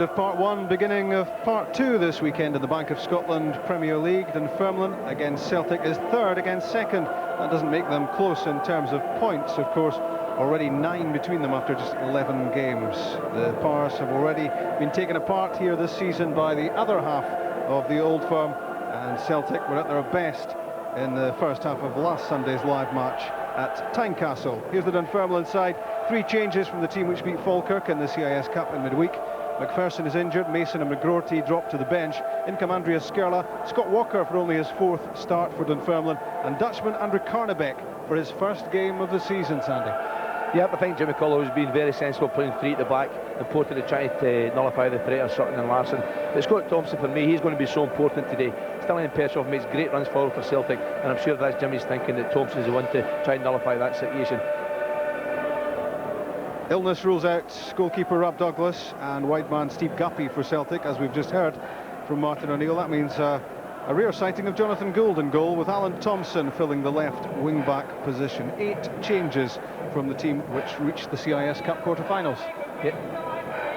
Of part one, beginning of part two this weekend in the Bank of Scotland Premier League. Dunfermline against Celtic is third against second. That doesn't make them close in terms of points, of course. Already 9 between them after just 11 games. The Pars have already been taken apart here this season by the other half of the Old Firm, and Celtic were at their best in the first half of last Sunday's live match at Tynecastle. Here's the Dunfermline side. 3 changes from the team which beat Falkirk in the CIS Cup in midweek. McPherson is injured, Mason and McGroarty dropped to the bench. In come Andreas Skerla, Scott Walker for only his 4th start for Dunfermline, and Dutchman Andrew Karnebeek for his first game of the season, Sandy. Yeah, I think Jimmy Cullow has been very sensible playing 3 at the back, important to try to nullify the threat of Sutton and Larsson. But Scott Thompson, for me, he's going to be so important today. Sterling Petrov makes great runs forward for Celtic, and I'm sure that's Jimmy's thinking that Thompson's the one to try and nullify that situation. Illness rules out goalkeeper Rob Douglas and wide man Steve Guppy for Celtic, as we've just heard from Martin O'Neill. That means a rare sighting of Jonathan Gould in goal, with Alan Thompson filling the left wing-back position. 8 changes from the team which reached the CIS Cup quarter-finals. Yep.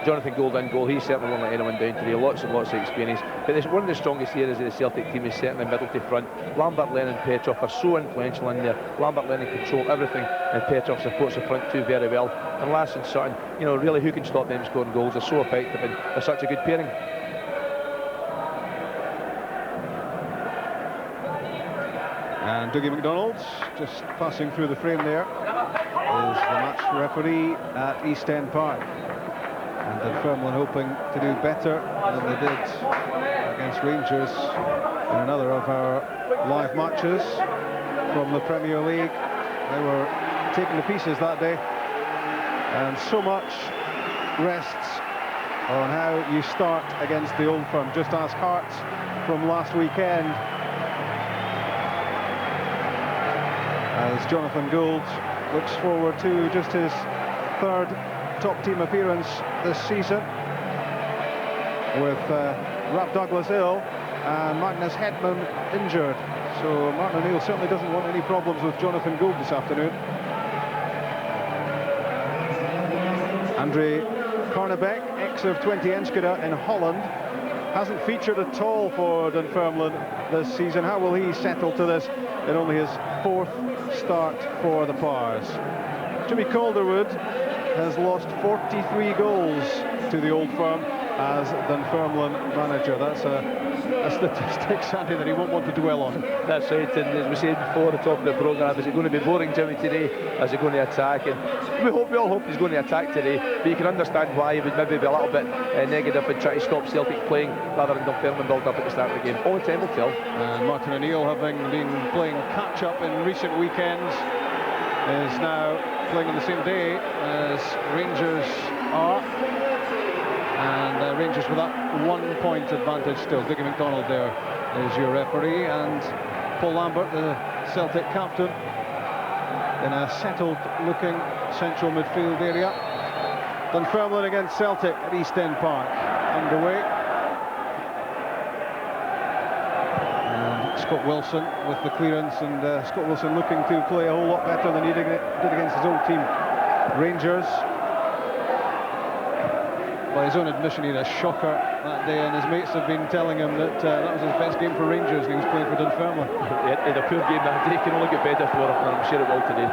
Jonathan Gould in goal, he certainly won't let anyone down today. Lots and lots of experience. But one of the strongest areas of the Celtic team is certainly middle to front. Lambert, Lennon, Petrov are so influential in there. Lambert, Lennon control everything, and Petrov supports the front two very well. And Larsson, Sutton, you know, really, who can stop them scoring goals? They're so effective and they're such a good pairing. And Dougie MacDonald, just passing through the frame there, is the match referee at East End Park. And Dunfermline hoping to do better than they did against Rangers in another of our live matches from the Premier League. They were taken to pieces that day, and so much rests on how you start against the Old Firm. Just ask Hearts from last weekend, as Jonathan Gould looks forward to just his 3rd top team appearance this season, with Rob Douglas ill and Magnus Hedman injured. So Martin O'Neill certainly doesn't want any problems with Jonathan Gould this afternoon. Andre Karnebeek, ex of 20 Enschede in Holland, hasn't featured at all for Dunfermline this season. How will he settle to this in only his 4th start for the Pars? Jimmy Calderwood has lost 43 goals to the Old Firm as Dunfermline manager. That's a statistic, Sandy, that he won't want to dwell on. That's right, and as we said before at the top of the programme, is it going to be boring, Jimmy, today? Is he going to attack? And we all hope he's going to attack today, but you can understand why he would maybe be a little bit negative and try to stop Celtic playing rather than Dunfermline build up at the start of the game. Only time will tell. And Martin O'Neill, having been playing catch-up in recent weekends, is now playing on the same day as Rangers are, and Rangers with that 1 point advantage still. Dougie MacDonald there is your referee, and Paul Lambert, the Celtic captain, in a settled looking central midfield area. Dunfermline against Celtic at East End Park underway. Scott Wilson with the clearance, and Scott Wilson looking to play a whole lot better than he did against his old team Rangers. By his own admission, he had a shocker that day, and his mates have been telling him that that was his best game for Rangers, and he was playing for Dunfermline. He had a poor game that day. It can only get better for him, and I'm sure it will today.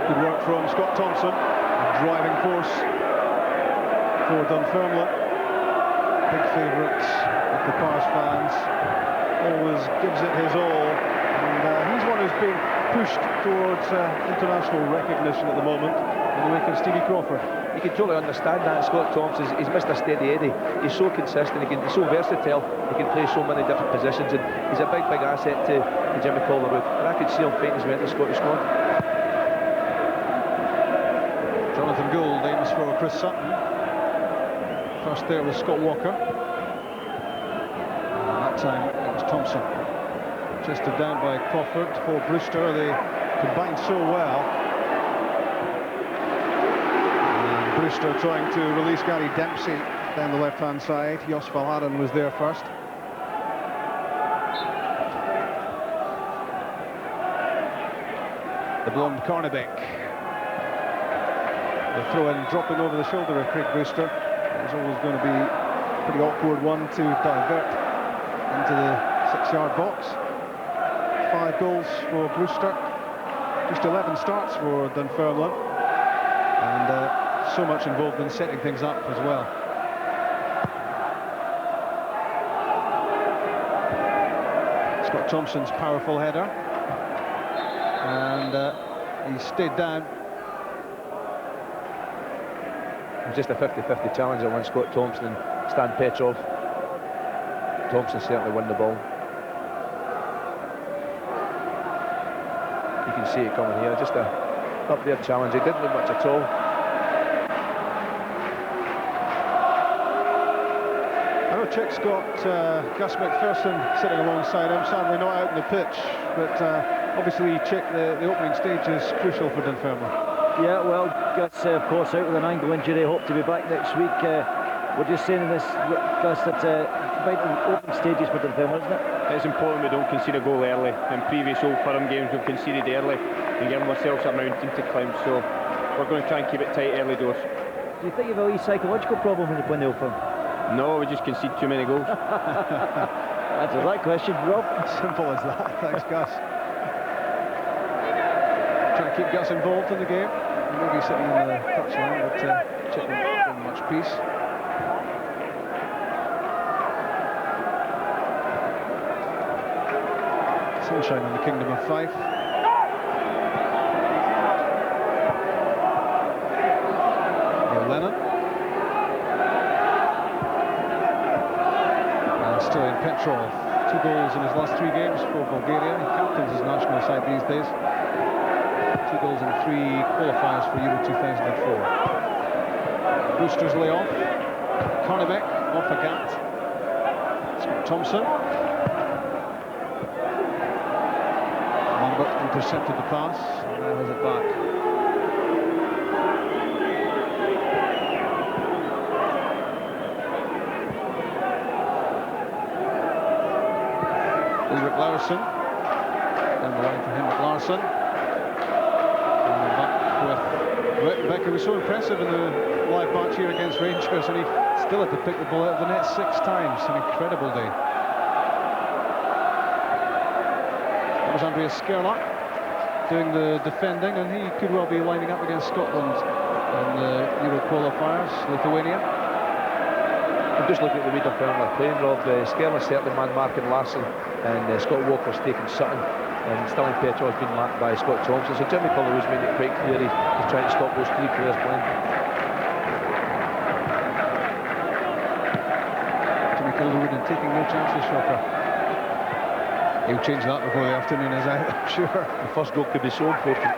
Good work from Scott Thompson, driving force for Dunfermline. Big favourites of the Pars fans, always gives it his all, and he's one who's being pushed towards international recognition at the moment in the wake of Stevie Crawford. You can totally understand that. Scott Thompson, he's Mr. Steady Eddie. He's so consistent, he's so versatile, he can play so many different positions, and he's a big asset to Jimmy Calderwood, and I could see him fighting his way into the Scottish squad. Jonathan Gould aims for Chris Sutton. First there was Scott Walker, and that time it was Thompson. Chested down by Crawford for Brewster. They combined so well. And Brewster trying to release Gary Dempsey down the left-hand side. Jos Valgaeren was there first. The blonde Karnebeek. The throw-in dropping over the shoulder of Craig Brewster. It was always going to be a pretty awkward one to divert into the 6-yard box. 5 goals for Brewster. Just 11 starts for Dunfermline. And so much involved in setting things up as well. Scott Thompson's powerful header. And he stayed down. Just a 50-50 challenge on Scott Thompson and Stan Petrov. Thompson certainly won the ball. You can see it coming here. Just a up there challenge. He didn't do much at all. I know Chick's got Gus McPherson sitting alongside him, sadly not out on the pitch, but obviously Chick, the opening stage is crucial for Dunfermline. Yeah, well, Gus, of course, out with an ankle injury, hope to be back next week. We're just saying in this, Gus, that vital opening stages for Dunfermline, isn't it? It's important we don't concede a goal early. In previous Old Firm games, we've conceded early and given ourselves a mountain to climb, so we're going to try and keep it tight early doors. Do you think you have a wee psychological problem when you play the Old Firm? No, we just concede too many goals. Answer that question, Rob. Simple as that. Thanks, Gus. Trying to keep Gus involved in the game. Maybe sitting in the touchline, but Chick not in much peace. Sunshine in the Kingdom of Fife. Lennon. And still in Petrov. 2 goals in his last 3 games for Valgaeren. He captains his national side these days. 2 goals in 3 qualifiers for Euro 2004. Brewster's lay off. Karnebeek off Agathe. Scott Thompson. Lambert intercepted the pass and now has it back. Larsson, down the line for him at Larsson, and back with Ruitenbeek, who was so impressive in the live match here against Rangers, and he still had to pick the ball out of the net 6 times. An incredible day. That was Skerla doing the defending, and he could well be lining up against Scotland in the Euro qualifiers, Lithuania. I'm just looking at the way Dunfermline are playing, Rob. Skerla certainly man-marking Larsson, and Scott Walker's taking Sutton, and Stirling Petrov has been marked by Scott Thompson. So Jimmy Cullerwood's made it quite clear he's trying to stop those 3 players playing. Jimmy Cullerwood and taking no chances, Shocker. He'll change that before the afternoon is out, I'm sure. The first goal could be so important.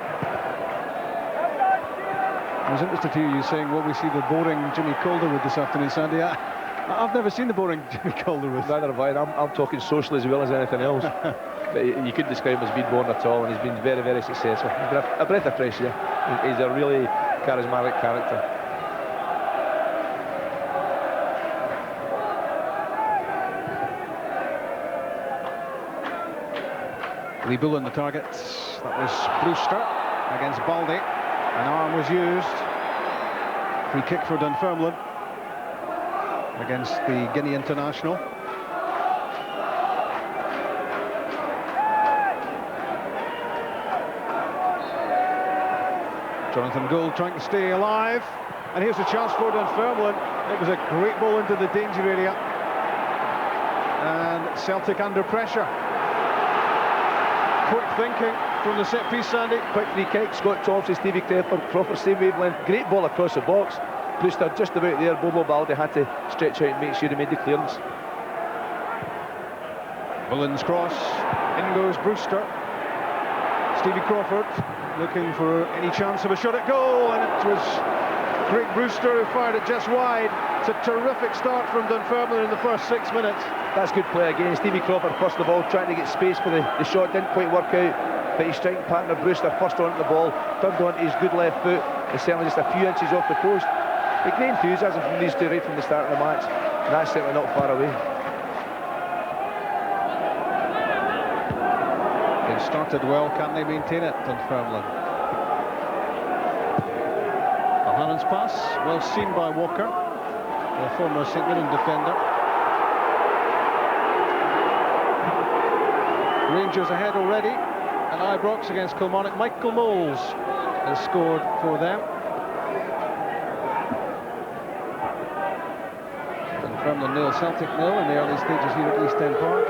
I was interested to hear you saying, will we see the boring Jimmy Calderwood this afternoon, Sandy? I've never seen the boring Jimmy Calderwood. Neither have I. I'm talking socially as well as anything else. But you couldn't describe him as being boring at all, and he's been very, very successful. He's been a breath of fresh air. He's a really charismatic character. Lee Bullen the target. That was Brewster against Balde. An arm was used. Free kick for Dunfermline against the Guinea international. Jonathan Gould trying to stay alive. And here's a chance for Dunfermline. It was a great ball into the danger area. And Celtic under pressure. Quick thinking from the set piece, Sandy. Quick free kick, Scott Thompson, Stevie Crawford, same wavelength. Great ball across the box. Brewster just about there. Balde had to stretch out and make sure he made the clearance. Bullen's cross. In goes Brewster. Stevie Crawford looking for any chance of a shot at goal, and it was Craig Brewster who fired it just wide. It's a terrific start from Dunfermline in the first 6 minutes. That's good play again. Stevie Crawford first of all trying to get space for the shot, didn't quite work out, but his striking partner Brewster first onto the ball, turned onto his good left foot, and certainly just a few inches off the post. A great enthusiasm from these two right from the start of the match, and that's certainly not far away. They've started well, can they maintain it, Dunfermline? bounce pass, well seen by Walker, the former St Mirren defender. Rangers ahead already at Ibrox against Kilmarnock. Michael Moles has scored for them. Dunfermline 0, Celtic 0 in the early stages here at East End Park.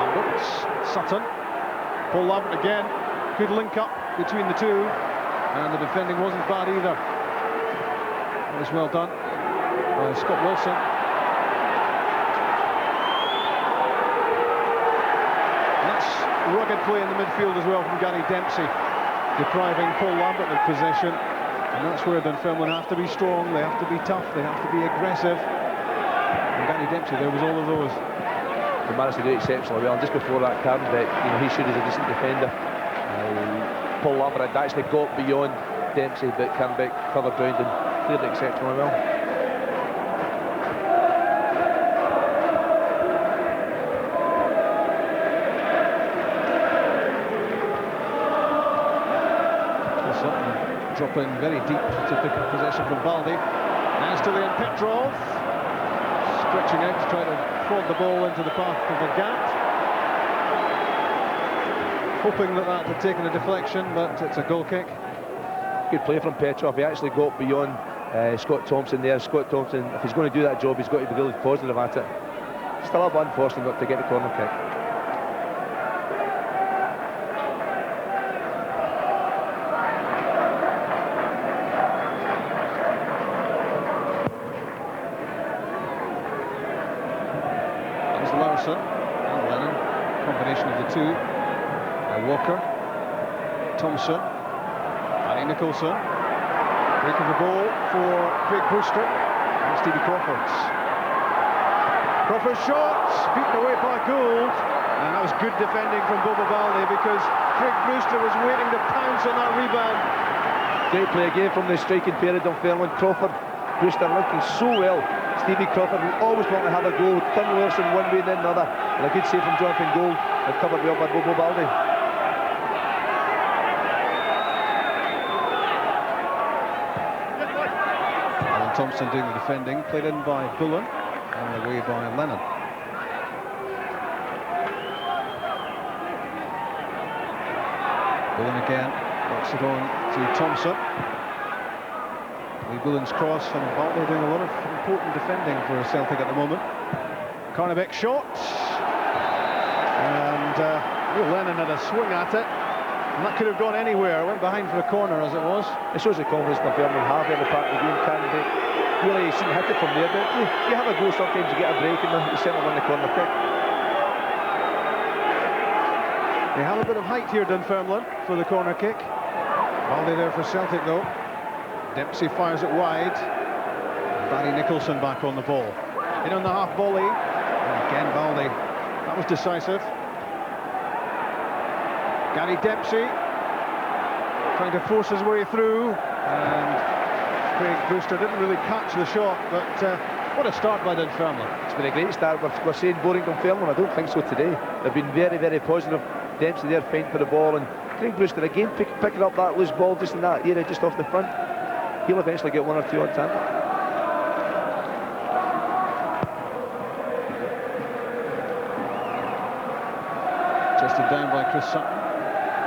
Lambert, Sutton, Paul Lambert again. Good link up between the two, and the defending wasn't bad either. That was well done by Scott Wilson. Rugged play in the midfield as well from Gary Dempsey, depriving Paul Lambert of possession, and that's where Dunfermline have to be strong, they have to be tough, they have to be aggressive, and Gary Dempsey, there was all of those. He managed to do exceptionally well, and just before that, Karnebeek, he showed he's a decent defender. Paul Lambert had actually got beyond Dempsey, but Karnebeek covered ground and cleared it exceptionally well. Dropping very deep to pick up possession from Balde. Now still in Petrov, stretching out to try to prod the ball into the path of Agathe. Hoping that that had taken a deflection, but it's a goal kick. Good play from Petrov. He actually got beyond Scott Thompson there. Scott Thompson, if he's going to do that job, he's got to be really positive at it. Still a bit unfortunate not to get the corner kick. Larsson and Lennon, combination of the two. Walker, Thompson, and Nicholson. Breaking the ball for Craig Brewster and Stevie Crawford's. Crawford's shot, beaten away by Gould, and that was good defending from Balde because Craig Brewster was waiting to pounce on that rebound. Great play again from the striking pair of Dunfermline. Crawford, Brewster linking so well. Stevie Crawford will always want to have a goal, turn Laursen one way and then another, and a good save from Jonathan Gould, and covered well by Balde. Alan Thompson doing the defending, played in by Bullen and away by Lennon. Bullen again, works it on to Thompson. Bullen's cross, and Balde doing a lot of important defending for Celtic at the moment. Karnebeek shot, and Lennon had a swing at it, and that could have gone anywhere. Went behind for a corner as it was. It shows the confidence Dunfermline have in the part of the game. Karnebeek really shouldn't hit it from there, but you have a go sometimes, you get a break, and you certainly won the corner kick. They have a bit of height here, Dunfermline, for the corner kick. Balde there for Celtic though. Dempsey fires it wide. Barry Nicholson back on the ball. In on the half volley. And again Balde. That was decisive. Gary Dempsey trying to force his way through. And Craig Brewster didn't really catch the shot, but what a start by Dunfermline. It's been a great start. We're saying boring Dunfermline. I don't think so today. They've been very, very positive. Dempsey there fighting for the ball, and Craig Brewster again picking up that loose ball just in that area, just off the front. He'll eventually get one or two on target. Chested down by Chris Sutton,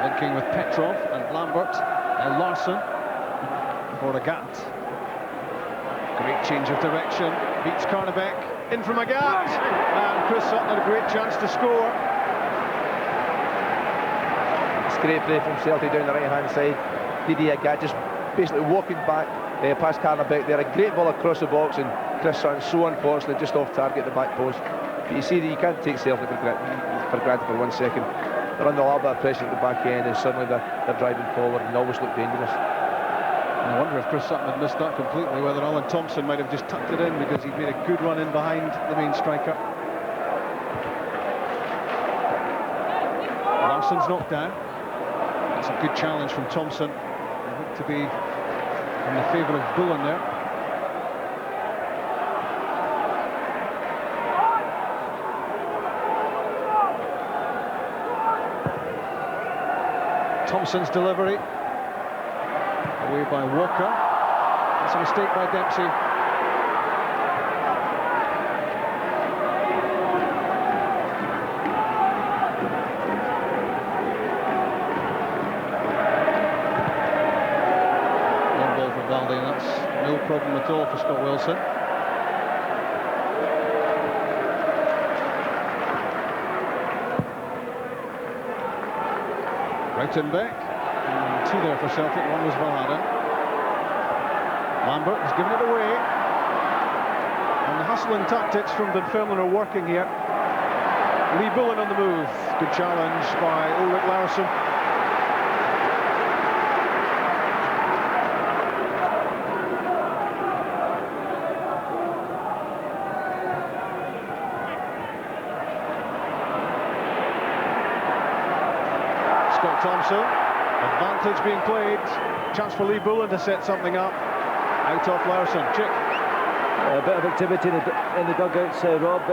linking with Petrov and Lambert and Larsson for Agathe. Great change of direction, beats Karnebeek, in from Agathe, and Chris Sutton had a great chance to score. It's great play from Celtic down the right hand side. Agathe just basically walking back past Karnebeek there, a great ball across the box, and Chris Sutton so unfortunate just off target at the back post. But you see that you can't take Celtic for granted for 1 second. They're under a little bit of pressure at the back end, and suddenly they're driving forward and always look dangerous. I wonder if Chris Sutton had missed that completely, whether Alan Thompson might have just tucked it in because he'd made a good run in behind the main striker. Larsson's knocked down. That's a good challenge from Thompson. They look to be in the favour of Bullen there. Thompson's delivery. Away by Walker. That's a mistake by Dempsey. Long ball for Balde, and that's no problem at all for Scott Wilson. Ruitenbeek, and two there for Celtic, one was Valgaeren. Lambert has given it away, and the hustling tactics from Dunfermline are working here. Lee Bullen on the move, good challenge by Ulrich Larsson. Thompson, advantage being played, chance for Lee Bullen to set something up, out off Laursen. Chick. A bit of activity in the dugouts, Rob.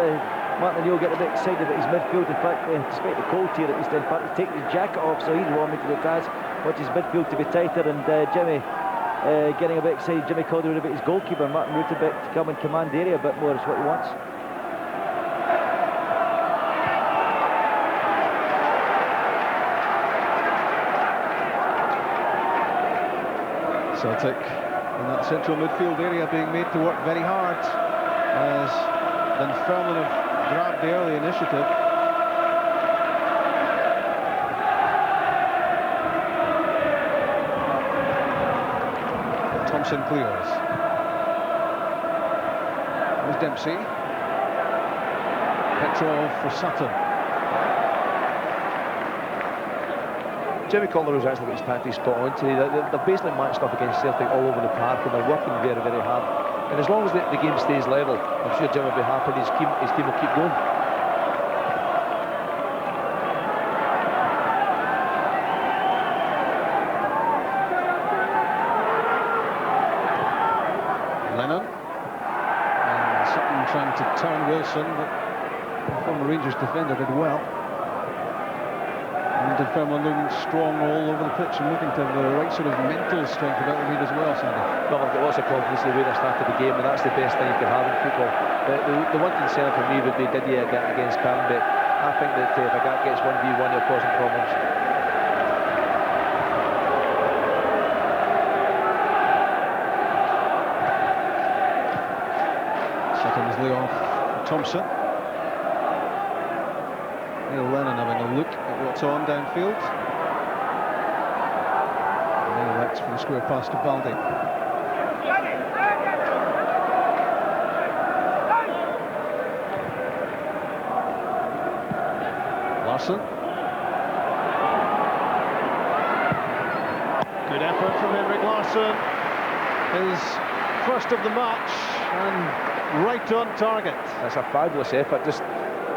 Martin O'Neill getting a bit excited about his midfield. In fact, despite the cold here at East End Park, he's taking his jacket off, so he's warming to the task. Wants his midfield to be tighter, and Jimmy getting a bit excited. Jimmy Calderwood about his goalkeeper, Martin Ruitenbeek, to come and command the area a bit more is what he wants. Celtic in that central midfield area being made to work very hard as Dunfermline have grabbed the early initiative. Thompson clears. There's Dempsey. Petrov for Sutton. Jimmy Calderwood's actually got his tactics spot on today. They're basically matched up against Celtic all over the park, and they're working very, very hard. And as long as the game stays level, I'm sure Jim will be happy. His team will keep going. Lennon. And Sutton trying to turn Wilson, but the former Rangers defender did well. And Dunfermline looking strong all over the pitch and looking to have the right sort of mental strength about the lead as well, Sandy. Well, they've got lots of confidence in the way they started the game, and that's the best thing you can have in football. The one concern for me would be, did he Agathe against Karnebeek? I think that if Agathe gets 1v1, he'll cause him problems. Sutton is lay off Thompson. Lennon having a look at what's on downfield. And then elects for the square pass to Balde. Larsson. Good effort from Henrik Larsson. His first of the match and right on target. That's a fabulous effort. Just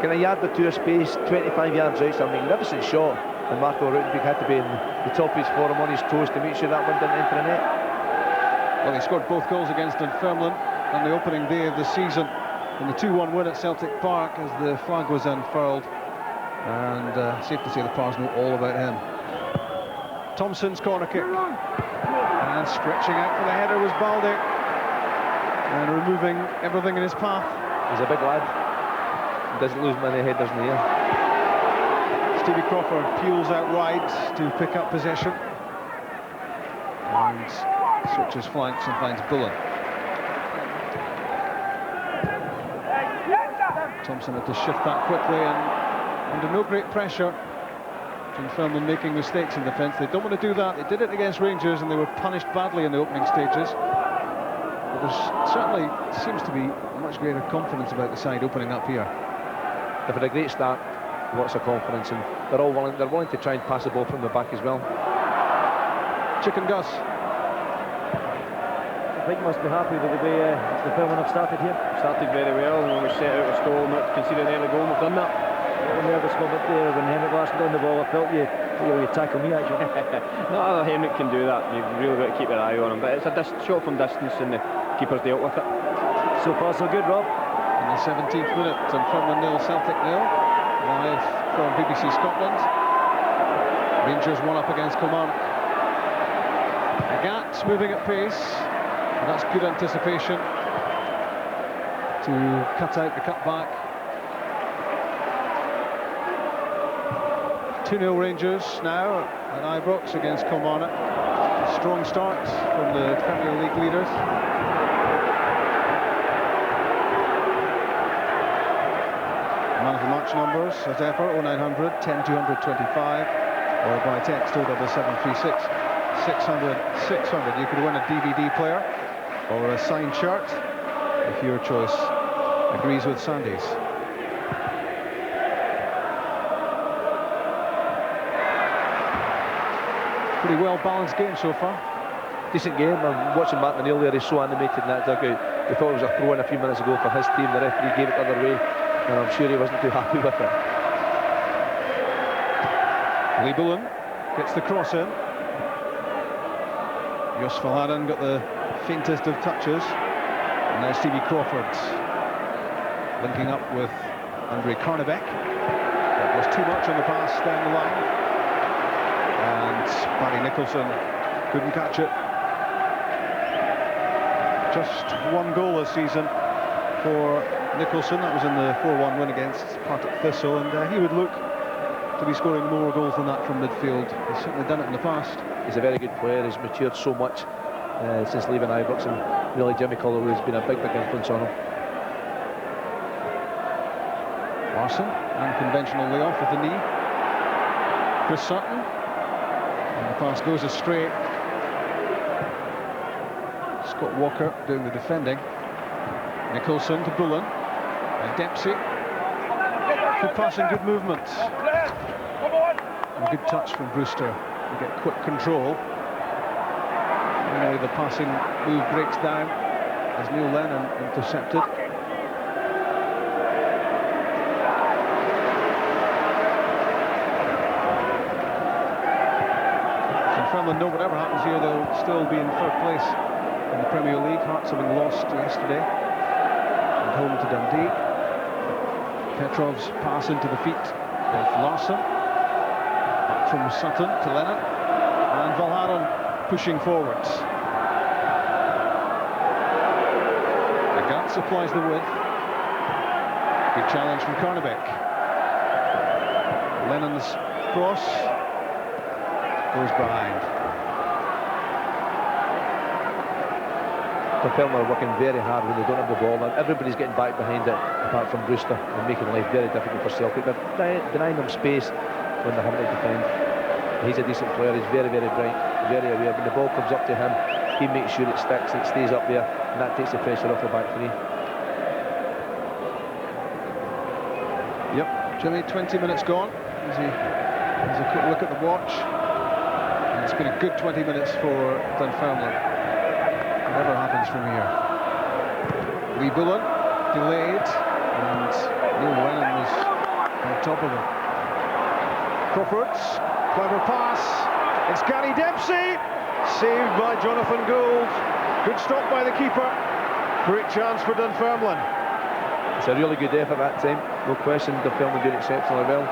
kind of yard or two of space, 25 yards out, so a magnificent shot, and Marco Ruitenbeek had to be in the top of his form, on his toes, to make sure that one didn't enter the net. Well, he scored both goals against Dunfermline on the opening day of the season in the 2-1 win at Celtic Park as the flag was unfurled, and safe to say the Pars know all about him. Thompson's corner kick, and stretching out for the header was Balde, and removing everything in his path. He's a big lad. Doesn't lose many headers in the air. Stevie Crawford peels out wide to pick up possession and switches flanks and finds Bullen. Thompson had to shift that quickly, and under no great pressure. Dunfermline making mistakes in defence. They don't want to do that. They did it against Rangers and they were punished badly in the opening stages. But there certainly seems to be much greater confidence about the side opening up here. They've had a great start, lots of confidence, and they're willing to try and pass the ball from the back as well. Chick and Gus. I think must be happy with the way the Dunfermline have started here. Started very well, and when we set out a stall not to concede an early goal, we've done that. A nervous moment there when Henrik Larsson on the ball. I felt you tackle me actually. No, Henrik can do that. You've really got to keep your eye on him, but it's a shot from distance and the keeper's dealt with it. So far so good, Rob. In the 17th minute, Dunfermline 0, Celtic 0, live from BBC Scotland. Rangers one up against Kilmarnock. Agathe moving at pace, and that's good anticipation to cut out the cutback. 2-0 Rangers now at Ibrox against Kilmarnock. A strong start from the Premier League leaders. Man of the match numbers as ever, 0900 10 225, or by text 07736 600 600. You could win a DVD player or a signed shirt if your choice agrees with Sandy's. Pretty well balanced game so far. Decent game. I'm watching Martin O'Neill there, he's so animated in that dugout. We thought it was a throw in a few minutes ago for his team. The referee gave it the other way, and I'm sure he wasn't too happy with it. Bullen gets the cross in. Jos Valgaeren got the faintest of touches. And now Stevie Crawford linking up with Karnebeek. That was too much on the pass down the line. And Barry Nicholson couldn't catch it. Just one goal this season for Nicholson. That was in the 4-1 win against Partick Thistle, and he would look to be scoring more goals than that from midfield. He's certainly done it in the past. He's a very good player. He's matured so much since leaving Ibrox, and really Jimmy Cullery has been a big influence on him. Larsson, unconventional layoff with the knee. Chris Sutton, and the pass goes astray. Scott Walker doing the defending. Nicholson to Bullen, and Dempsey. Good passing, good movement. And a good touch from Brewster to get quick control. And now the passing move breaks down as Neil Lennon intercepted. Dunfermline know whatever happens here, they'll still be in third place in the Premier League. Hearts having lost yesterday and home to Dundee. Petrov's pass into the feet of Larsson. Back from Sutton to Lennon. And Valgaeren pushing forwards. Agathe supplies the width. Good challenge from Karnebeek. Lennon's cross goes behind. Dunfermline are working very hard when they don't have the ball, and everybody's getting back behind it apart from Brewster, and making life very difficult for Celtic. They're denying them space when they're having to defend. He's a decent player, he's very, very bright, very aware. When the ball comes up to him, he makes sure it sticks and it stays up there, and that takes the pressure off the back three. Yep, Jimmy, 20 minutes gone. As he has a quick look at the watch. And it's been a good 20 minutes for Dunfermline. Whatever happens from here. Bullen delayed, and Neil Lennon was on top of him. Crawford, clever pass. It's Gary Dempsey, saved by Jonathan Gould. Good stop by the keeper. Great chance for Dunfermline. It's a really good effort that time, no question. Dunfermline doing exceptionally well.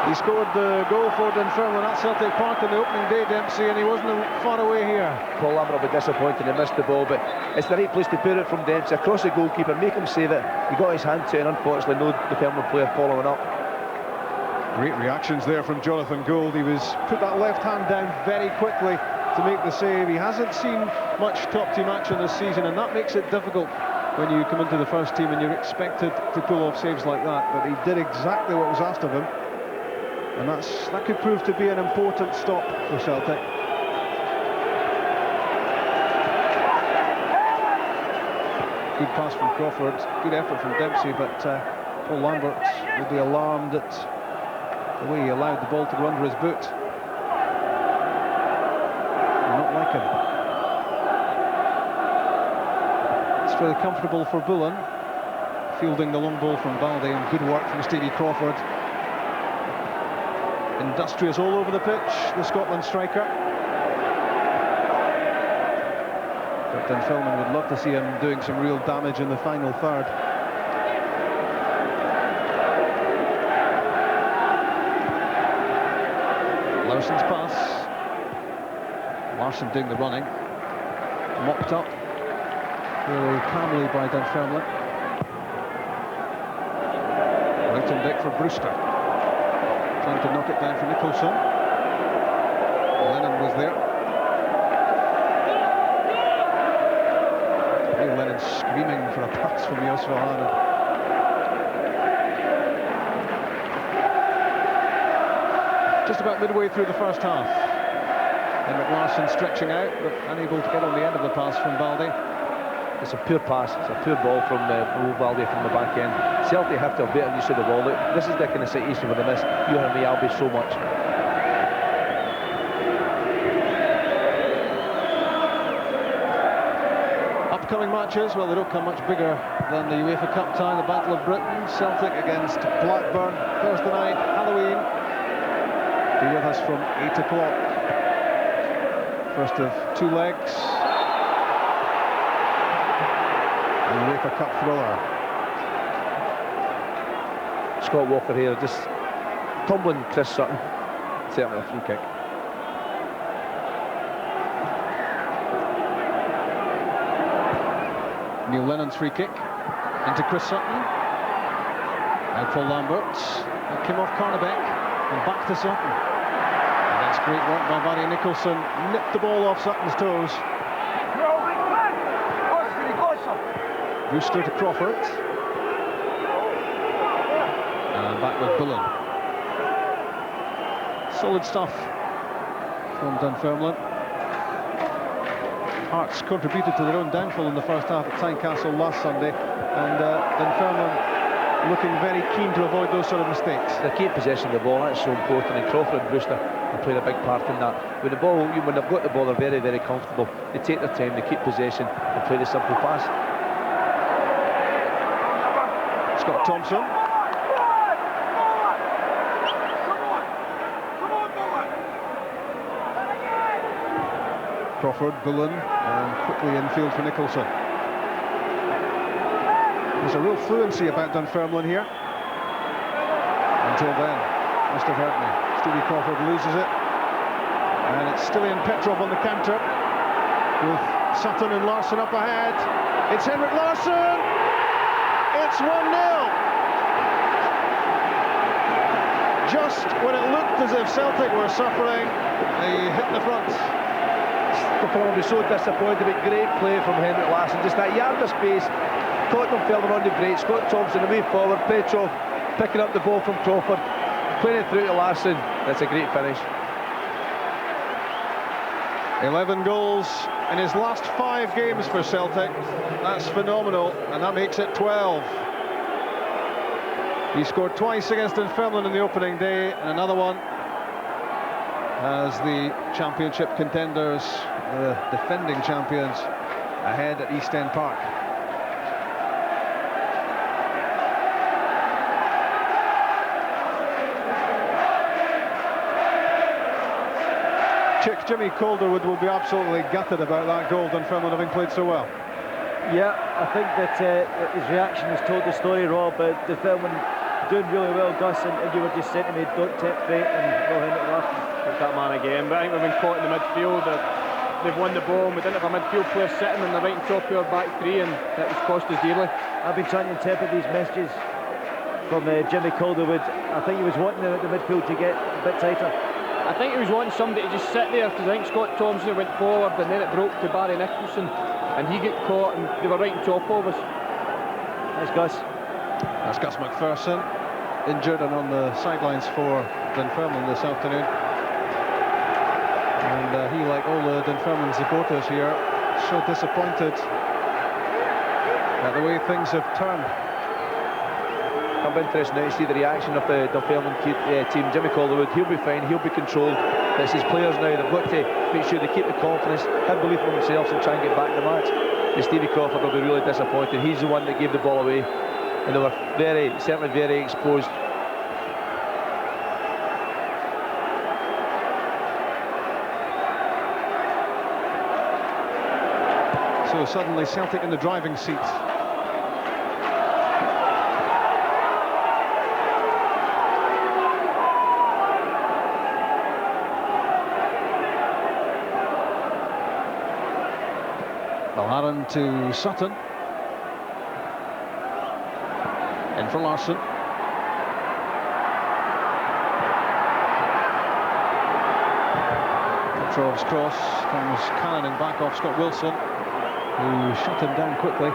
He scored the goal for Dunfermline at Celtic Park on the opening day, Dempsey, and he wasn't far away here. Paul Lambert will be disappointed he missed the ball, but it's the right place to put it from Dempsey across the goalkeeper, make him save it. He got his hand to it, and unfortunately no Dunfermline player following up. Great reactions there from Jonathan Gould. He put that left hand down very quickly to make the save. He hasn't seen much top team action this season, and that makes it difficult when you come into the first team and you're expected to pull off saves like that. But he did exactly what was asked of him, and that could prove to be an important stop for Celtic. Good pass from Crawford, good effort from Dempsey, but Paul Lambert will be alarmed at the way he allowed the ball to go under his boot. Not like him. It's fairly comfortable for Bullen, fielding the long ball from Balde, and good work from Stevie Crawford. Industrious all over the pitch, the Scotland striker. But Dunfermline would love to see him doing some real damage in the final third. Larsson's pass. Larsson doing the running. Mopped up really calmly by Dunfermline. Ruitenbeek for Brewster. Trying to knock it down for Nicholson. Lennon was there. Hey, Lennon screaming for a pass from Valgaeren. Just about midway through the first half. And Larsson stretching out, but unable to get on the end of the pass from Balde. It's a poor pass, it's a poor ball from Balde from the back end. Celtic have to have better use of the ball. Look, this is the kind of situation where they miss you and me, I'll be so much. Upcoming matches, well, they don't come much bigger than the UEFA Cup tie, the Battle of Britain. Celtic against Blackburn, Thursday night, Halloween. Be with us from 8 o'clock. First of two legs. The UEFA Cup thriller. Scott Walker here, just tumbling Chris Sutton. Certainly a free kick. Neil Lennon's free kick into Chris Sutton. Out for Lambert. It came off Karnebeek and back to Sutton. And that's great work by Barry Nicholson. Nipped the ball off Sutton's toes. Brewster to Crawford. And back with Bullen. Solid stuff from Dunfermline. Hearts contributed to their own downfall in the first half at Tynecastle last Sunday, and Dunfermline looking very keen to avoid those sort of mistakes. They keep possession of the ball, that's so important, and Crawford and Brewster have played a big part in that. When they've got the ball, they're very, very comfortable. They take their time, they keep possession and play the simple pass. Scott Thompson. Crawford, Bullen, and quickly infield for Nicholson. There's a real fluency about Dunfermline here. Until then, must have hurt me. Stevie Crawford loses it. And it's still in Petrov on the counter. With Sutton and Larsson up ahead. It's Henrik Larsson! It's 1-0! Just when it looked as if Celtic were suffering, they hit the front. They'll probably be so disappointed, but great play from Henrik Larsson. Just that yard of space. Tottenham fell on the break. Scott Thompson away forward. Petrov picking up the ball from Crawford, playing it through to Larsson. That's a great finish. 11 goals in his last 5 games for Celtic. That's phenomenal, and that makes it 12. He scored twice against Dunfermline in the opening day, and another one as the championship contenders, the defending champions, ahead at East End Park. Chick Jimmy Calderwood will be absolutely gutted about that goal, Dunfermline having played so well. Yeah, I think that his reaction has told the story, Rob. Dunfermline doing really well, Gus, and you were just saying to me, don't tempt fate, and well, Henrik Larsson took that man again. But I think we've been caught in the midfield. They've won the ball, and we didn't have a midfield player sitting in the right and top of our back three, and that has cost us dearly. I've been trying to interpret these messages from Jimmy Calderwood. I think he was wanting the midfield to get a bit tighter. I think he was wanting somebody to just sit there, because I think Scott Thompson went forward and then it broke to Barry Nicholson and he got caught and they were right on top of us. That's Gus. That's Gus McPherson, injured and on the sidelines for Dunfermline this afternoon. And he, like all the Dunfermline supporters here, so disappointed at the way things have turned. It'll be interesting now to see the reaction of the Dunfermline team. Jimmy Calderwood, he'll be fine, he'll be controlled. It's his players now, they've got to make sure they keep the confidence, have belief in themselves and try and get back in the match. And Stevie Crawford will be really disappointed. He's the one that gave the ball away, and they were certainly very exposed. So suddenly Celtic in the driving seat. Valgaeren to Sutton. In for Larsson. Petrov's cross comes cannoning back off Scott Wilson, who shut him down quickly.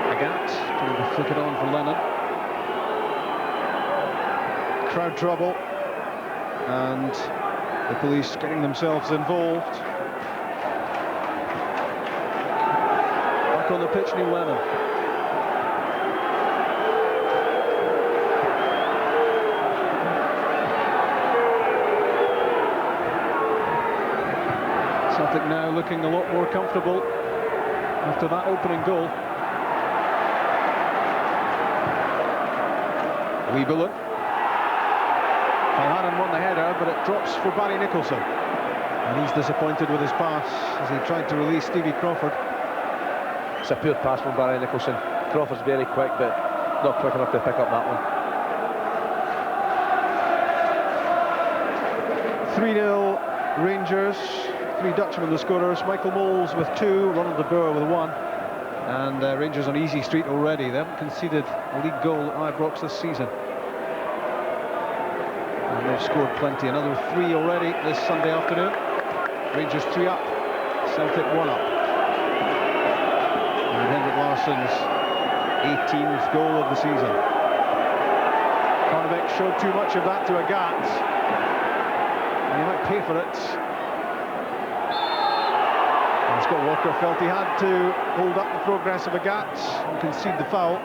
Agathe trying to flick it on for Lennon. Crowd trouble, and the police getting themselves involved. Back on the pitch, Neil Lennon. Celtic now looking a lot more comfortable after that opening goal. Bullen. Valgaeren won the header, but it drops for Barry Nicholson. And he's disappointed with his pass as he tried to release Stevie Crawford. It's a poor pass from Barry Nicholson. Crawford's very quick, but not quick enough to pick up that one. 3-0 Rangers. 3 Dutchmen the scorers. Michael Moles with 2, Ronald de Boer with 1. And Rangers on easy street already. They haven't conceded a league goal at Ibrox this season. And they've scored plenty. Another 3 already this Sunday afternoon. Rangers 3 up, Celtic 1 up. And Henrik Larsson's 18th goal of the season. Karnebeek showed too much of that to Agathe, and he might pay for it. And Scott Walker felt he had to hold up the progress of Agathe and concede the foul.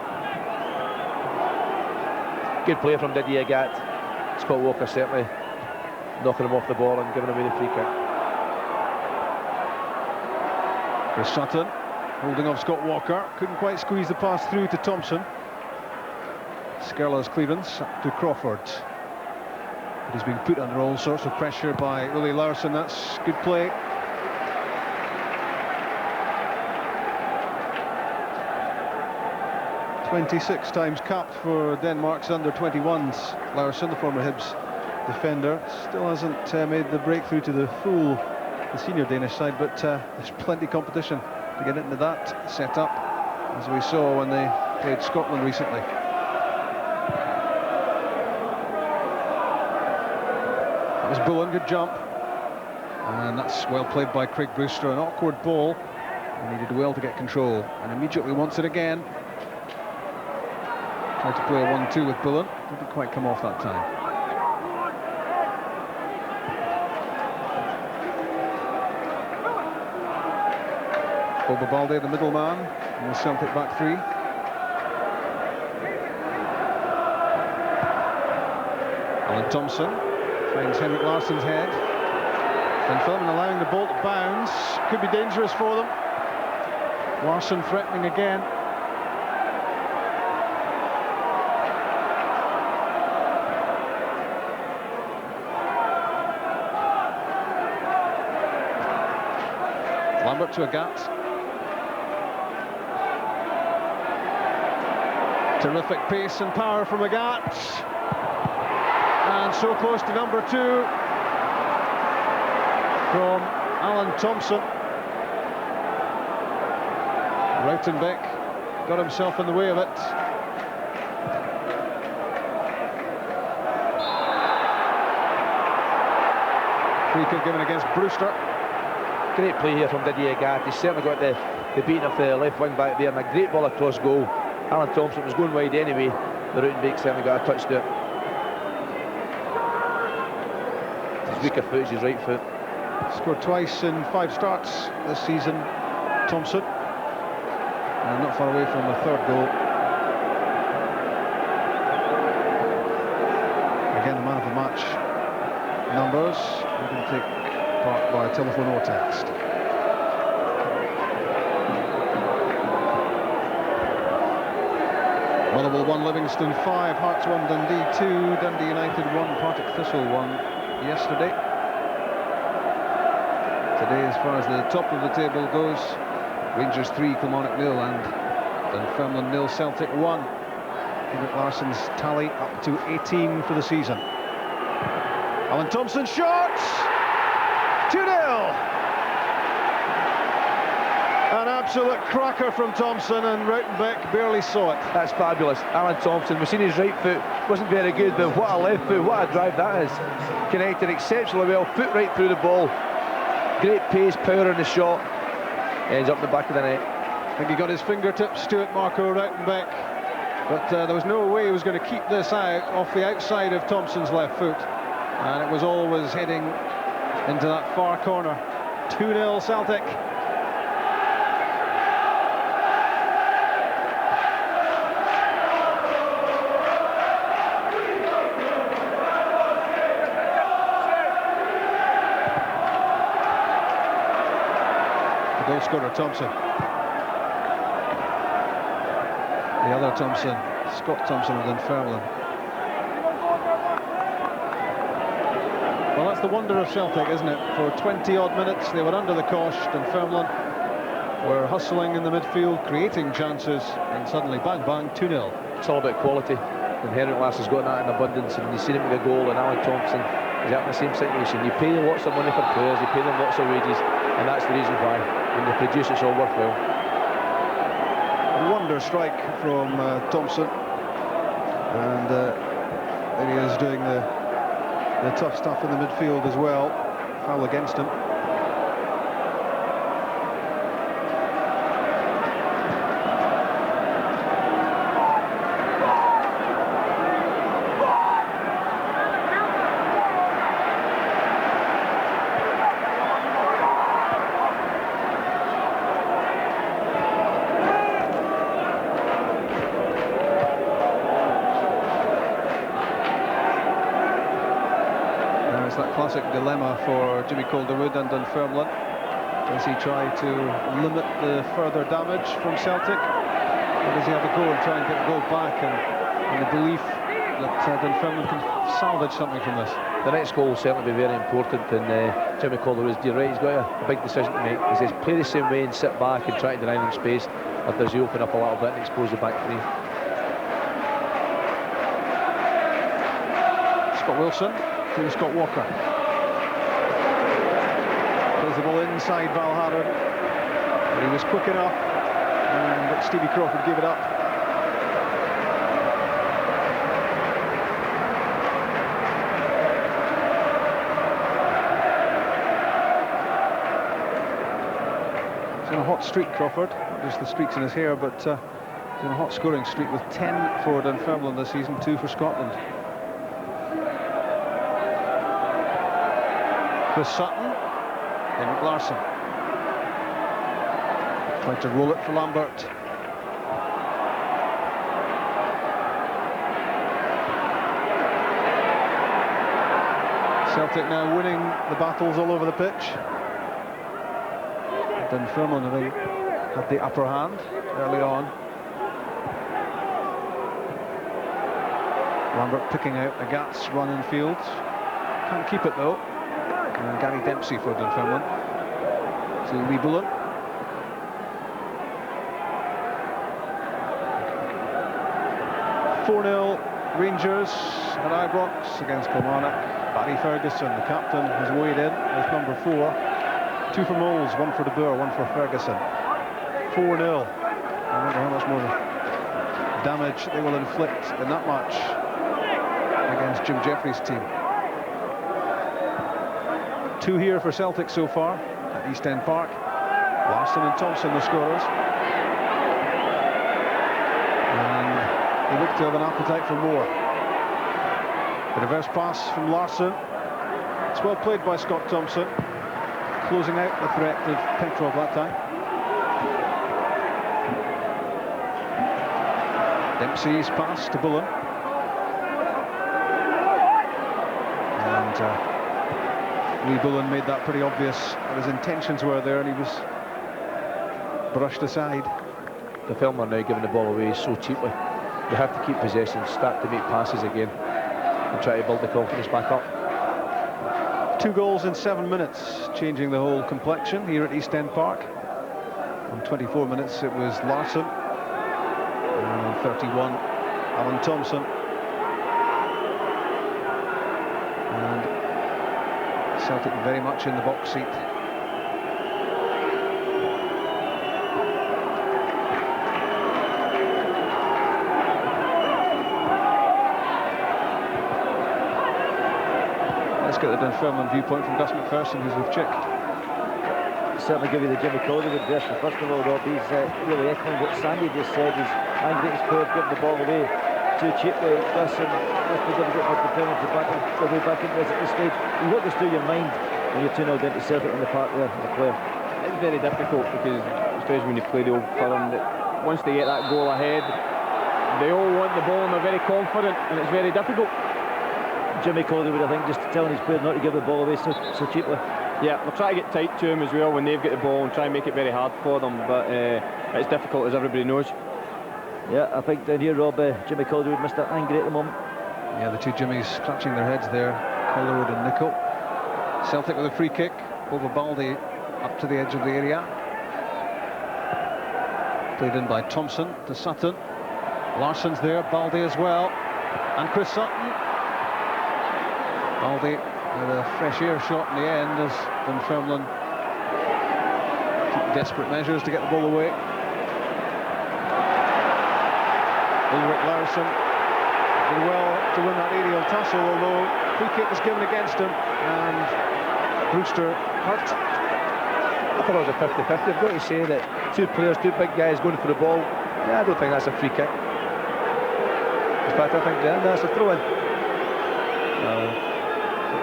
Good play from Didier Agathe. Scott Walker certainly knocking him off the ball and giving away the free kick. For Sutton, holding off Scott Walker, couldn't quite squeeze the pass through to Thompson. Skerla's clearance up to Crawford. But he's being put under all sorts of pressure by Willie Laursen. That's good play. "26 times capped for Denmark's under-21s. Laursen, the former Hibs defender, still hasn't made the breakthrough to the senior Danish side, but there's plenty of competition to get into that setup, as we saw when they played Scotland recently. That was Bullen, good jump, and that's well played by Craig Brewster. An awkward ball, and he did well to get control, and immediately wants it again. Tried to play a 1-2 with Bullen, didn't quite come off that time. Balde, the middleman, in the Celtic back three. Alan Thompson finds Henrik Larsson's head. Dunfermline allowing the ball to bounce. Could be dangerous for them. Larsson threatening again. Lambert to Agathe. Terrific pace and power from Agathe. And so close to number 2 from Alan Thompson. Ruitenbeek got himself in the way of it. Free kick given against Brewster. Great play here from Didier Agathe. He's certainly got the beating of the left wing back there, and a great ball across goal. Alan Thompson was going wide anyway. The Ruitenbeek certainly got a touch to it. His weaker foot is his right foot. Scored twice in 5 starts this season, Thompson, and not far away from a 3rd goal. Again, the man of the match numbers. We can take part by telephone or text. Motherwell 1, Livingston 5, Hearts 1, Dundee 2, Dundee United 1, Partick Thistle 1 yesterday. Today, as far as the top of the table goes, Rangers 3, Kilmarnock 0, and Dunfermline 0, Celtic 1. Henrik Larsson's tally up to 18 for the season. Alan Thompson shot! 2-0! absolute cracker from Thompson, and Ruitenbeek barely saw it. That's fabulous. Alan Thompson, we've seen his right foot, wasn't very good, but what a left foot, what a drive that is. Connected exceptionally well, foot right through the ball. Great pace, power in the shot. Ends up in the back of the net. I think he got his fingertips to it, Marco Ruitenbeek. But there was no way he was going to keep this out off the outside of Thompson's left foot. And it was always heading into that far corner. 2-0 Celtic. The goal scorer, Thompson. The other Thompson, Scott Thompson of Dunfermline. Well, that's the wonder of Celtic, isn't it? For 20-odd minutes, they were under the cosh. Dunfermline were hustling in the midfield, creating chances, and suddenly, bang, bang, 2-0. It's all about quality. And Henrik Larsson's got that in abundance, and you've seen him with a goal, and Alan Thompson is out in the same situation. You pay them lots of money for players, you pay them lots of wages, and that's the reason why. When they produce, it's all worthwhile. A wonder strike from Thompson, and there he is doing the tough stuff in the midfield as well. Foul against him. Classic dilemma for Jimmy Calderwood and Dunfermline. Does he try to limit the further damage from Celtic, or does he have a go and try and get the goal back, and in the belief that Dunfermline can salvage something from this? The next goal will certainly be very important, and Jimmy Calderwood's right, he's got a big decision to make. He says play the same way and sit back and try to deny them space, or does he open up a little bit and expose the back three? Scott Wilson to Scott Walker. Plays the ball inside Valgaeren, but he was quick enough, but Stevie Crawford gave it up. He's on a hot streak, Crawford. Not just the streaks in his hair, but he's on a hot scoring streak with 10 for Dunfermline this season, 2 for Scotland. With Sutton, then Larsson. Tried to roll it for Lambert. Celtic now winning the battles all over the pitch. Dunfermline having had the upper hand early on. Lambert picking out Agathe's run in field. Can't keep it though. And Gary Dempsey for Dunfermline to Bullen. (4-0) Rangers at Ibrox against Kilmarnock. Barry Ferguson, the captain, has weighed in with number 4. 2 for Moles, 1 for De Boer, 1 for Ferguson. 4-0. I wonder how much more damage they will inflict in that match against Jim Jeffries' team. 2 here for Celtic so far at East End Park. Larsson and Thompson the scorers. And they look to have an appetite for more. The reverse pass from Larsson. It's well played by Scott Thompson, closing out the threat of Petrov that time. Dempsey's pass to Bullen. And Bullen made that pretty obvious what his intentions were there, and he was brushed aside. The film are now giving the ball away so cheaply. They have to keep possession, start to make passes again, and try to build the confidence back up. 2 goals in 7 minutes, changing the whole complexion here at East End Park. On 24 minutes it was Larsson, and on 31 Alan Thompson. And Celtic very much in the box seat. Let's get the Dunfermline viewpoint from Gus McPherson, who's with Chick. Certainly give you the Jimmy Calderwood version. First of all, Rob, he's really echoing what Sandy just said. He's angry at his players giving the ball away too cheaply. Listen, this was difficult for Dunfermline to back their way back into this at this stage. You what goes through your mind when you're 2-0 down to Celtic in the park there as a player? It's very difficult because, especially when you play the Old Firm, that once they get that goal ahead, they all want the ball and they're very confident, and it's very difficult. Jimmy Calderwood, I think, just telling his players not to give the ball away so cheaply. Yeah, they'll try to get tight to him as well when they've got the ball and try and make it very hard for them, but it's difficult, as everybody knows. Yeah, I think down here, Rob, Jimmy Calderwood must have angry at the moment. Yeah, the two Jimmies scratching their heads there, Calderwood and Nicholls. Celtic with a free kick over Balde up to the edge of the area. Played in by Thompson to Sutton. Larsson's there, Balde as well, and Chris Sutton. Balde with a fresh air shot in the end as Dunfermline took desperate measures to get the ball away. Larsson did well to win that aerial tussle, although free kick was given against him and Brewster hurt. I thought it was a 50-50. I've got to say that two players, two big guys going for the ball, yeah, I don't think that's a free kick. In fact, I think that's a throw-in.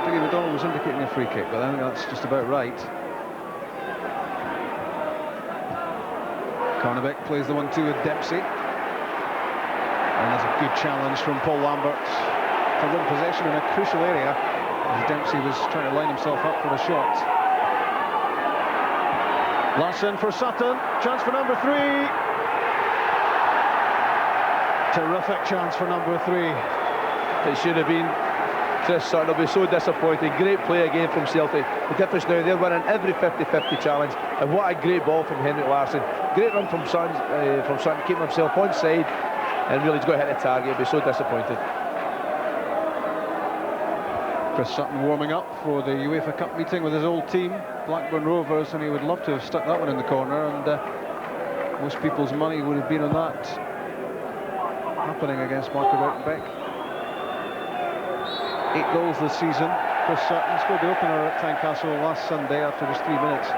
Dougie McDonald was indicating a free kick, but I think that's just about right. Karnebeek plays the 1-2 with Dempsey. And there's a good challenge from Paul Lambert to win possession in a crucial area as Dempsey was trying to line himself up for a shot. Larsson for Sutton, chance for number 3. Terrific chance for number 3. It should have been. Chris Sutton will be so disappointed. Great play again from Celtic. The difference now, they're winning every 50-50 challenge, and what a great ball from Henrik Larsson. Great run from Sutton, keeping himself on side, and really he's got to hit the target. He'll be so disappointed. Chris Sutton warming up for the UEFA Cup meeting with his old team, Blackburn Rovers, and he would love to have stuck that one in the corner, and most people's money would have been on that happening against Marco Ruitenbeek. 8 goals this season. Chris Sutton scored the opener at Tynecastle last Sunday after just 3 minutes.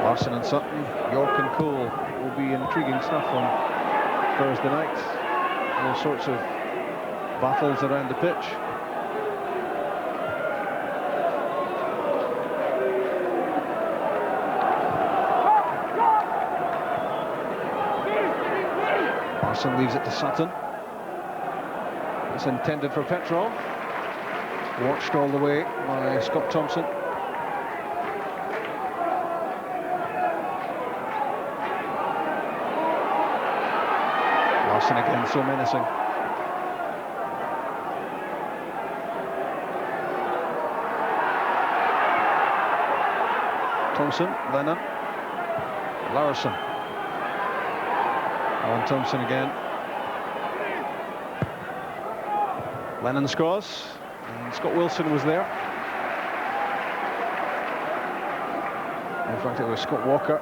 Larsson and Sutton, York and Cole will be intriguing stuff on Thursday night. All sorts of battles around the pitch. Larsson leaves it to Sutton. It's intended for Petrov. Watched all the way by Scott Thompson. Larsson again, so menacing. Thompson, Lennon, Laursen. On Thompson again. Lennon scores, and Scott Wilson was there. In fact, it was Scott Walker.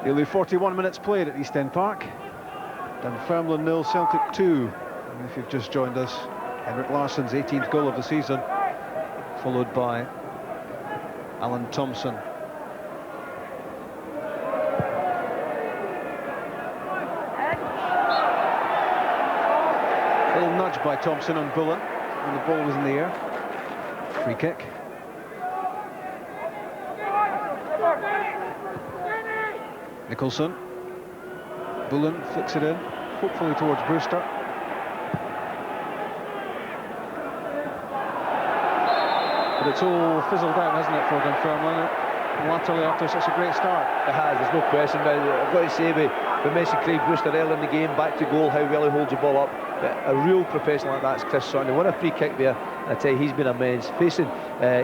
Nearly 41 minutes played at East End Park. Dunfermline 0, Celtic 2. And if you've just joined us, Henrik Larsson's 18th goal of the season, followed by Alan Thompson. A little nudge by Thompson on Bullen when the ball was in the air. Free kick. Nicholson. Bullen flicks it in, hopefully towards Brewster. But it's all fizzled out, hasn't it, for Dunfermline? Latterly, after such a great start. It has, there's no question. But I've got to say, we mentioned Craig Brewster early in the game, back to goal, how well he holds the ball up. But a real professional like that's Chris Sutton. He won a free kick there, and I tell you, he's been immense. Facing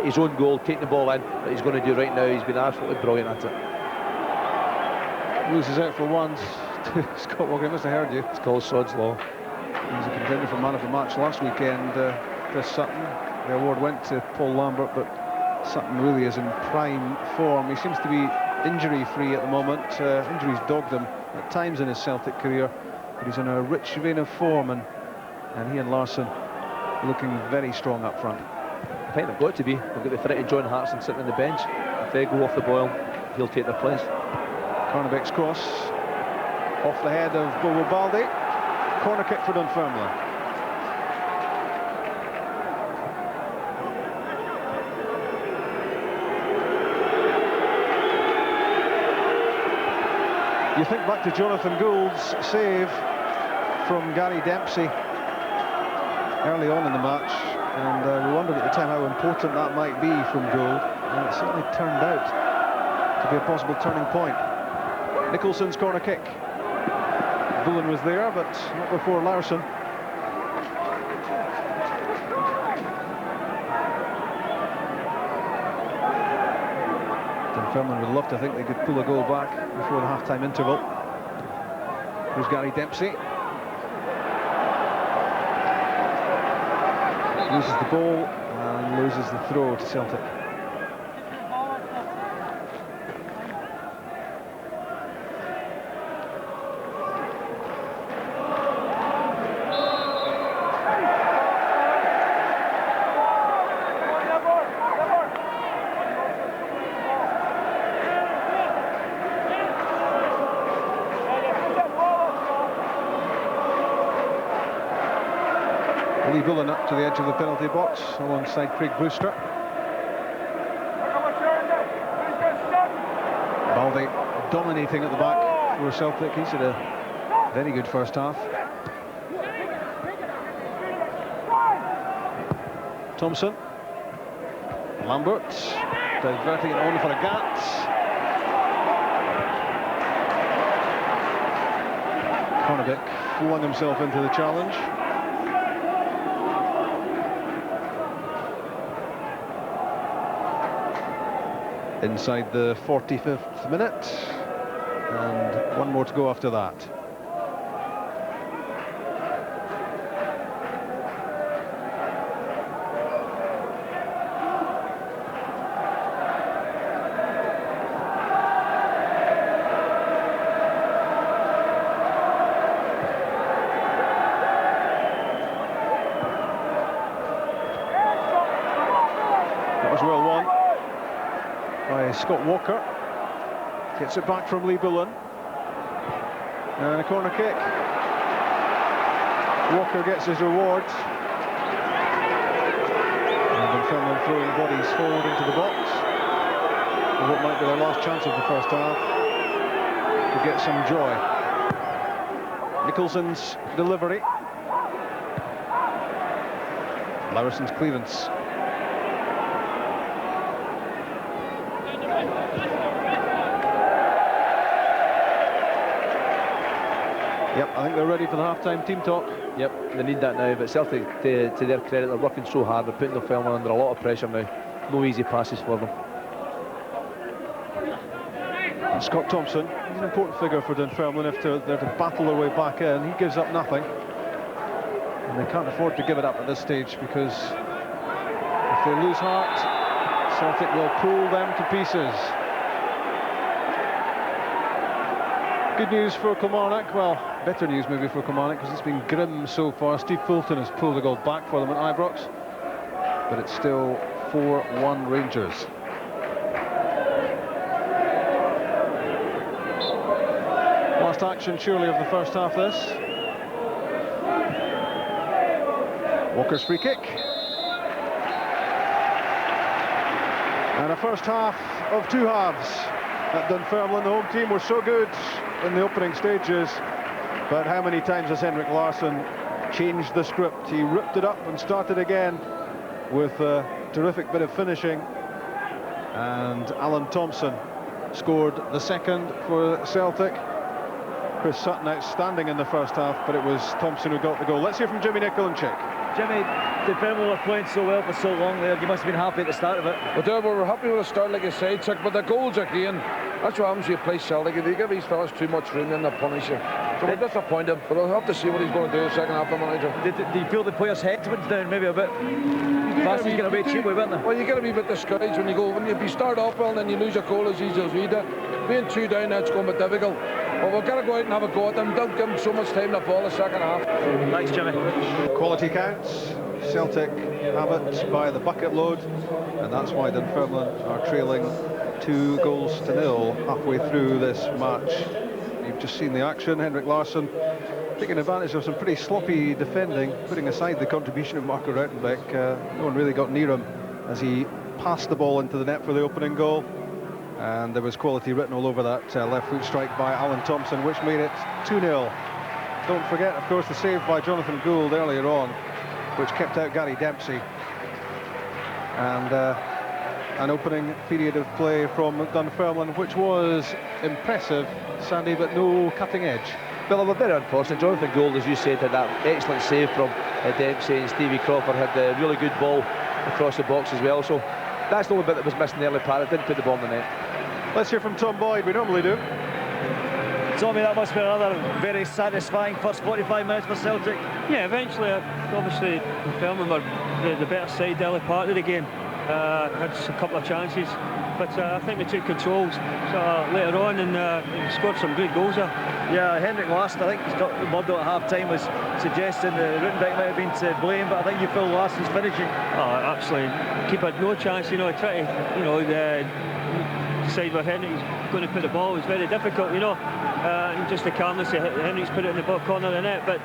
his own goal, taking the ball in, what he's going to do right now, he's been absolutely brilliant at it. loses out for once to Scott Walker. He must have heard you. It's called Sod's Law. He was a contender for man of the match last weekend, Chris Sutton. The award went to Paul Lambert, but Sutton really is in prime form. He seems to be injury-free at the moment. Injuries dogged him at times in his Celtic career, but he's in a rich vein of form, and he and Larsson looking very strong up front. I think they've got to be. They've got the threat of John Hartson sitting on the bench. If they go off the boil, he'll take their place. Karnebeek's cross off the head of Balde. Corner kick for Dunfermline. You think back to Jonathan Gould's save from Gary Dempsey early on in the match, and we wondered at the time how important that might be from Gould, and it certainly turned out to be a possible turning point. Nicholson's corner kick. Bullen was there, but not before Laursen. Dunfermline would love to think they could pull a goal back before the half-time interval. Here's Gary Dempsey. Loses the ball and loses the throw to Celtic. Bullen up to the edge of the penalty box alongside Craig Brewster. Balde dominating at the back for Celtic. He's had a very good first half. Thompson. Lambert diverting it on for Agathe. Karnebeek flung himself into the challenge. Inside the 45th minute, and one more to go after that. That was well won by Scott Walker. Gets it back from Lee Bullen. And a corner kick. Walker gets his reward. And Dunfermline throwing bodies forward into the box. And what might be their last chance of the first half to get some joy. Nicholson's delivery. Laurson's clearance. Yep, I think they're ready for the half-time team talk. Yep, they need that now, but Celtic, to their credit, they're working so hard. They're putting Dunfermline under a lot of pressure now. No easy passes for them. And Scott Thompson, he's an important figure for Dunfermline if they're to battle their way back in. He gives up nothing. And they can't afford to give it up at this stage, because if they lose heart, Celtic will pull them to pieces. Good news for Kilmarnock. Well, better news maybe for Kilmarnock, because it's been grim so far. Steve Fulton has pulled a goal back for them at Ibrox, but it's still 4-1 Rangers. Last action surely of the first half this. Walker's free kick. And a first half of two halves at Dunfermline. The home team were so good in the opening stages, but how many times has Henrik Larsson changed the script? He ripped it up and started again with a terrific bit of finishing, and Alan Thompson scored the second for Celtic. Chris Sutton outstanding in the first half, but it was Thompson who got the goal. Let's hear from Jimmy Nicholson. Jimmy, Dunfermline were playing so well for so long there. You must have been happy at the start of it. Well, we were happy with the start, like you said, Chuck, but the goals again, That's what happens when you play Celtic. If you give these fellas too much room, then they punish you. So we're disappointed, but I'll have to see what he's going to do in the second half, the manager. Do you feel the players' heads went down maybe a bit? Fast is going to be cheap, weren't they? Well, you get a wee bit discouraged when you start off well and then you lose a goal as easy as we did. Being 2 down, that's going to be difficult. But we've got to go out and have a go at them. Don't give them so much time to ball the second half. Thanks, Jimmy. Quality counts. Celtic have it by the bucket load, and that's why Dunfermline are trailing 2-0 halfway through this match. You've just seen the action. Henrik Larsson taking advantage of some pretty sloppy defending, putting aside the contribution of Marco Ruitenbeek. No one really got near him as he passed the ball into the net for the opening goal, and there was quality written all over that left foot strike by Alan Thompson, which made it 2-0. Don't forget, of course, the save by Jonathan Gould earlier on, which kept out Gary Dempsey, and an opening period of play from Dunfermline, which was impressive, Sandy, but no cutting edge. Well, we're very unfortunate. Jonathan Gould, as you said, had that excellent save from Dempsey, and Stevie Crawford had a really good ball across the box as well. So that's the only bit that was missing in the early part. It didn't put the ball in the net. Let's hear from Tom Boyd. We normally do. Tommy, that must be another very satisfying first 45 minutes for Celtic. Yeah, eventually, obviously, Dunfermline were the better side the early part of the game. Had a couple of chances, but I think they took control later on and scored some good goals there. Yeah, Henrik Larsson, I think Murdo at half-time was suggesting Ruitenbeek might have been to blame, but I think you feel Larsson's finishing. Oh, actually, keeper had no chance, try to, decide where Henrik's going to put the ball was very difficult, and just the calmness of Henrik's put it in the bottom corner of the net, but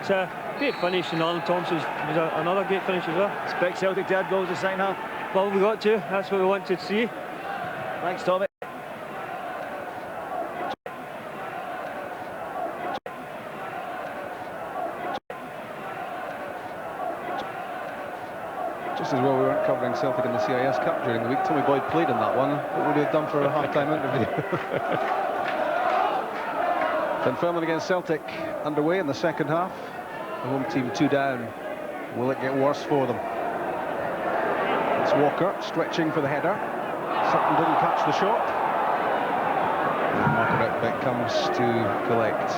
great finish, and Alan Thompson was another great finish as well. Expect Celtic to add goals in the second half? Well, we got to, that's what we want to see. Thanks, Tommy. Just as well we weren't covering Celtic in the CIS Cup during the week. Tommy Boyd played in that one. What would he have done for a half-time interview? Dunfermline against Celtic underway in the second half. The home team 2 down. Will it get worse for them? It's Walker stretching for the header. Sutton didn't catch the shot. And Marco Ruitenbeek comes to collect.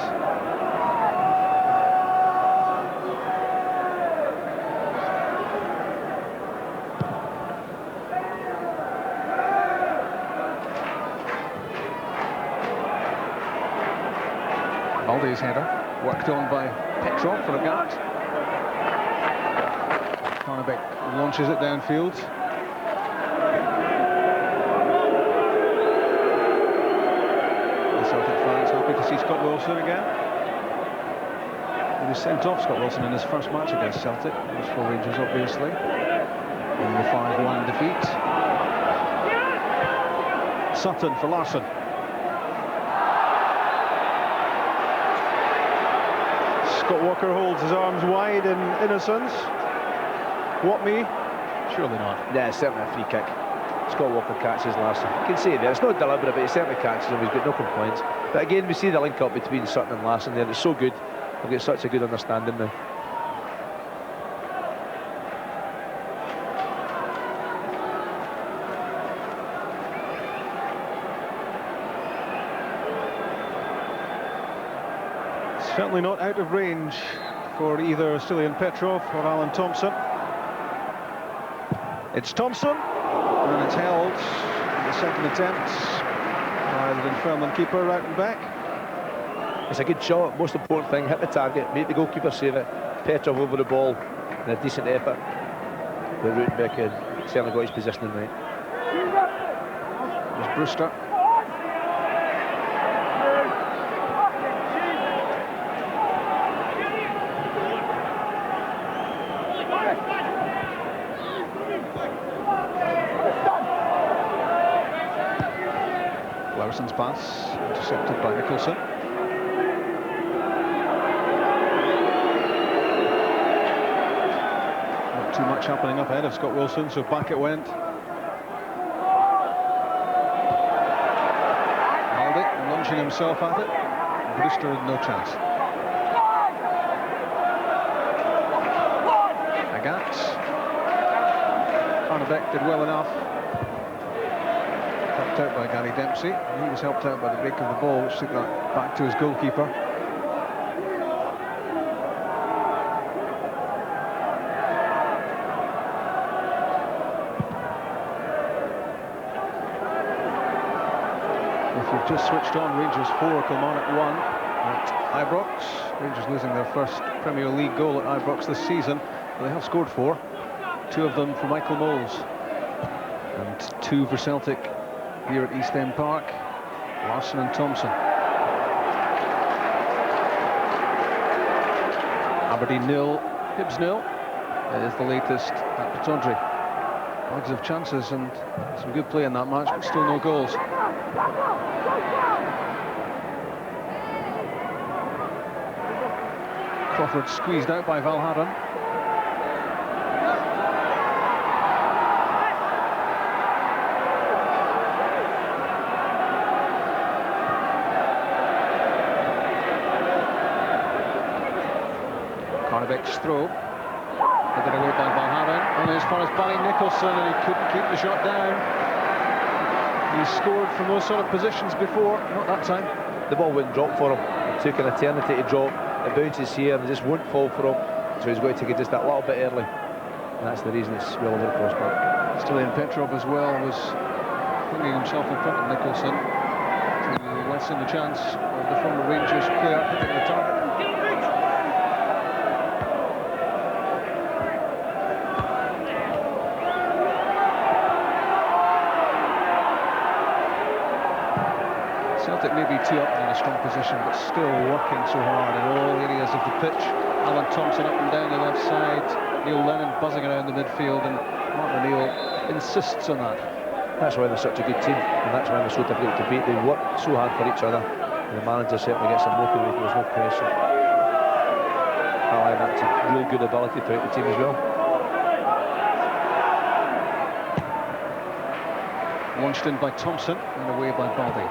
Balde's header, worked on by Petrov for Agathe. Karnebeek launches it downfield. The Celtic fans happy to see Scott Wilson again. He was sent off, Scott Wilson, in his first match against Celtic. It was for Rangers, obviously, in the 5-1 defeat. Sutton for Larsson. Scott Walker holds his arms wide in innocence. What me? Surely not. Yeah, it's certainly a free kick. Scott Walker catches Larsson. You can see there, it's not deliberate, but he certainly catches him. He's got no complaints. But again, we see the link up between Sutton and Larsson there. It's so good. They've got such a good understanding now. Certainly not out of range for either Sylla Petrov or Alan Thompson. It's Thompson, and it's held in the second attempt by the Dunfermline keeper, Ruitenbeek. It's a good shot. Most important thing, hit the target, make the goalkeeper save it. Petrov over the ball in a decent effort. But Ruitenbeek had certainly got his positioning right. There's Brewster. Larsson's pass intercepted by Nicholson. Not too much happening up ahead of Scott Wilson, so back it went. Balde launching himself at it. Brewster had no chance. Agathe. Karnebeek did well enough. helped out by Gary Dempsey, and he was helped out by the break of the ball, which took that back to his goalkeeper. If you've just switched on, Rangers 4, Kilmarnock 1 at Ibrox. Rangers losing their first Premier League goal at Ibrox this season, but they have scored 4. 2 of them for Michael Moles, and 2 for Celtic here at East End Park, Larsson and Thompson. Aberdeen 0, Hibs 0. It is the latest at Pittodrie. Loads of chances and some good play in that match, but still no goals. Crawford squeezed out by Valgaeren. Karnebeek's throw, given away by Valgaeren, only as far as Barry Nicholson, and he couldn't keep the shot down. He scored from those sort of positions before, not that time. The ball wouldn't drop for him. It took an eternity to drop. It bounces here and just won't fall for him, so he's got to take it just that little bit early, and that's the reason it's well over the crossbar. Still in Petrov as well was bringing himself in front of Nicholson to lessen the chance of the former Rangers player hitting the target. Celtic may be too up in a strong position, but still working so hard in all areas of the pitch. Alan Thompson up and down the left side, Neil Lennon buzzing around the midfield, and Martin O'Neill insists on that. That's why they're such a good team, and that's why they're so difficult to beat. They work so hard for each other, and the manager certainly gets them motivated. There's no question. I like that. It's a really good ability throughout the team as well. Launched in by Thompson and away by Balde.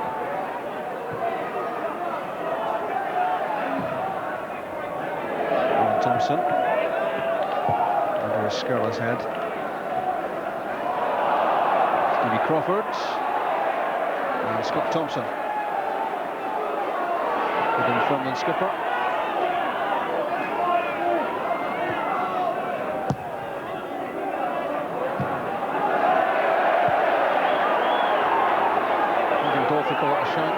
Thompson under Skerla's head. Stevie Crawford and Scott Thompson, the Dunfermline skipper. Looking difficult at a shank.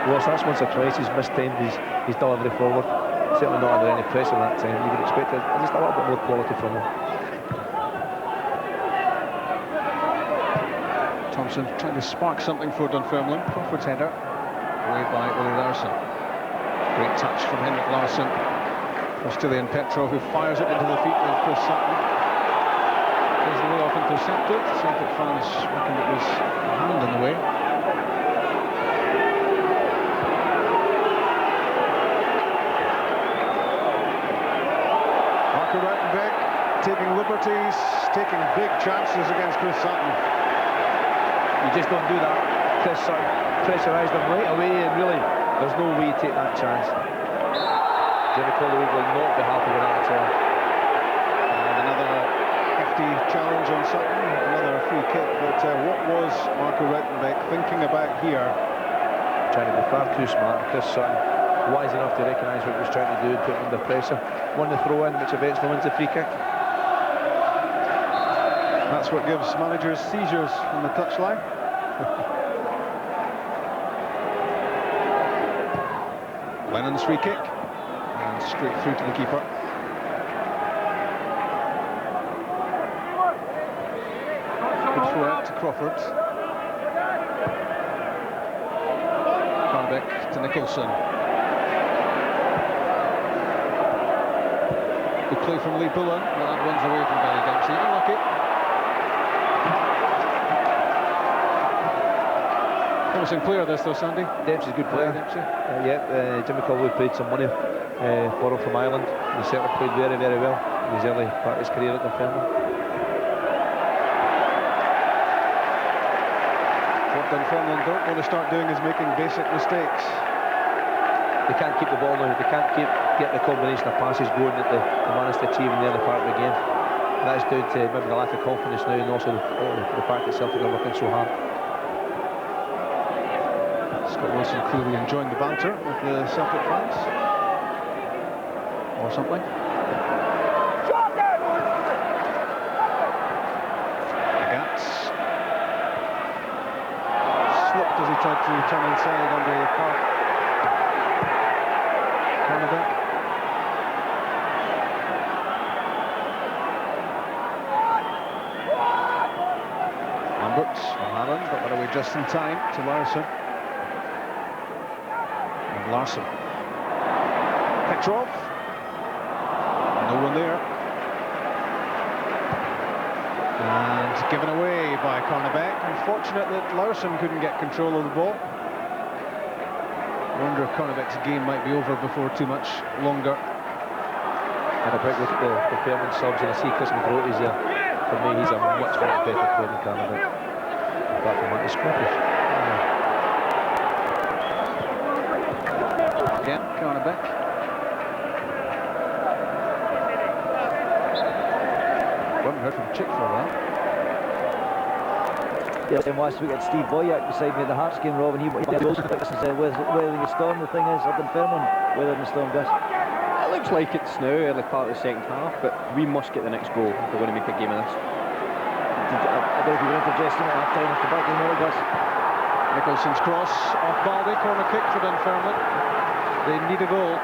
Well, that's once or twice he's mistimed his delivery forward. Certainly not under any pressure that time. You would expect just a little bit more quality from him. Thompson trying to spark something for Dunfermline. Crawford's header, away by Larsson. Great touch from Henrik Larsson. Australian Petrov, who fires it into the feet of Chris Sutton. Is the way off intercepted. Celtic fans reckoned it was a hand in the way. Ruitenbeek taking liberties, taking big chances against Chris Sutton. You just don't do that. Chris Sutton pressurised him right away, and really, there's no way you take that chance. Jimmy Calderwood will not be happy with that at all. And another hefty challenge on Sutton, another free kick. But what was Marco Ruitenbeek thinking about here? Trying to be far too smart. Chris Sutton wise enough to recognise what he was trying to do and put him under pressure. Won the throw-in, which eventually wins the free kick. That's what gives managers seizures on the touchline. Lennon's free kick, and straight through to the keeper. Good throw out to Crawford. Karnebeek to Nicholson. Good play from Lee Bullen, but that runs away from Gary Dempsey. Unlucky. Promising player this though, Sandy. Dempsey's a good player. Dempsey. Jimmy Calderwood paid some money for him from Ireland. He certainly played very, very well in his early part of his career at Dunfermline. What Dunfermline don't want to start doing is making basic mistakes. They can't keep the ball now. They can't get the combination of passes going that they managed to achieve in the early part of the game. That is down to maybe the lack of confidence now, and also the fact that Celtic are working so hard. Scott Wilson clearly enjoying the banter with the Celtic fans. Or something. Agathe slipped as he tried to turn inside on the Karnebeek. Lambert from Allen, but got away just in time to Laursen. And Larsson. Petrov. No one there. And given away by Karnebeek. Unfortunate that Larsson couldn't get control of the ball. I wonder if Karnebeek's game might be over before too much longer. And a quick look at the Fairman subs, and I see Chris McGroarty's there. For me, he's a much better player than Karnebeek. Apart from that, he's Scottish. Again, Karnebeek. Haven't heard from Chick for a while. Yeah, and last week at Steve Boyack beside me in the Hearts game, Rob, and he also said weathering the storm. The thing is, up in Dunfermline, weathering the storm, Gus. It looks like it's now, early part of the second half, but we must get the next goal if we're going to make a game of this. I don't know if you were indigesting at half time after back in the Gus. Nicholson's cross off Balde, corner kick for Dunfermline. They need a goal.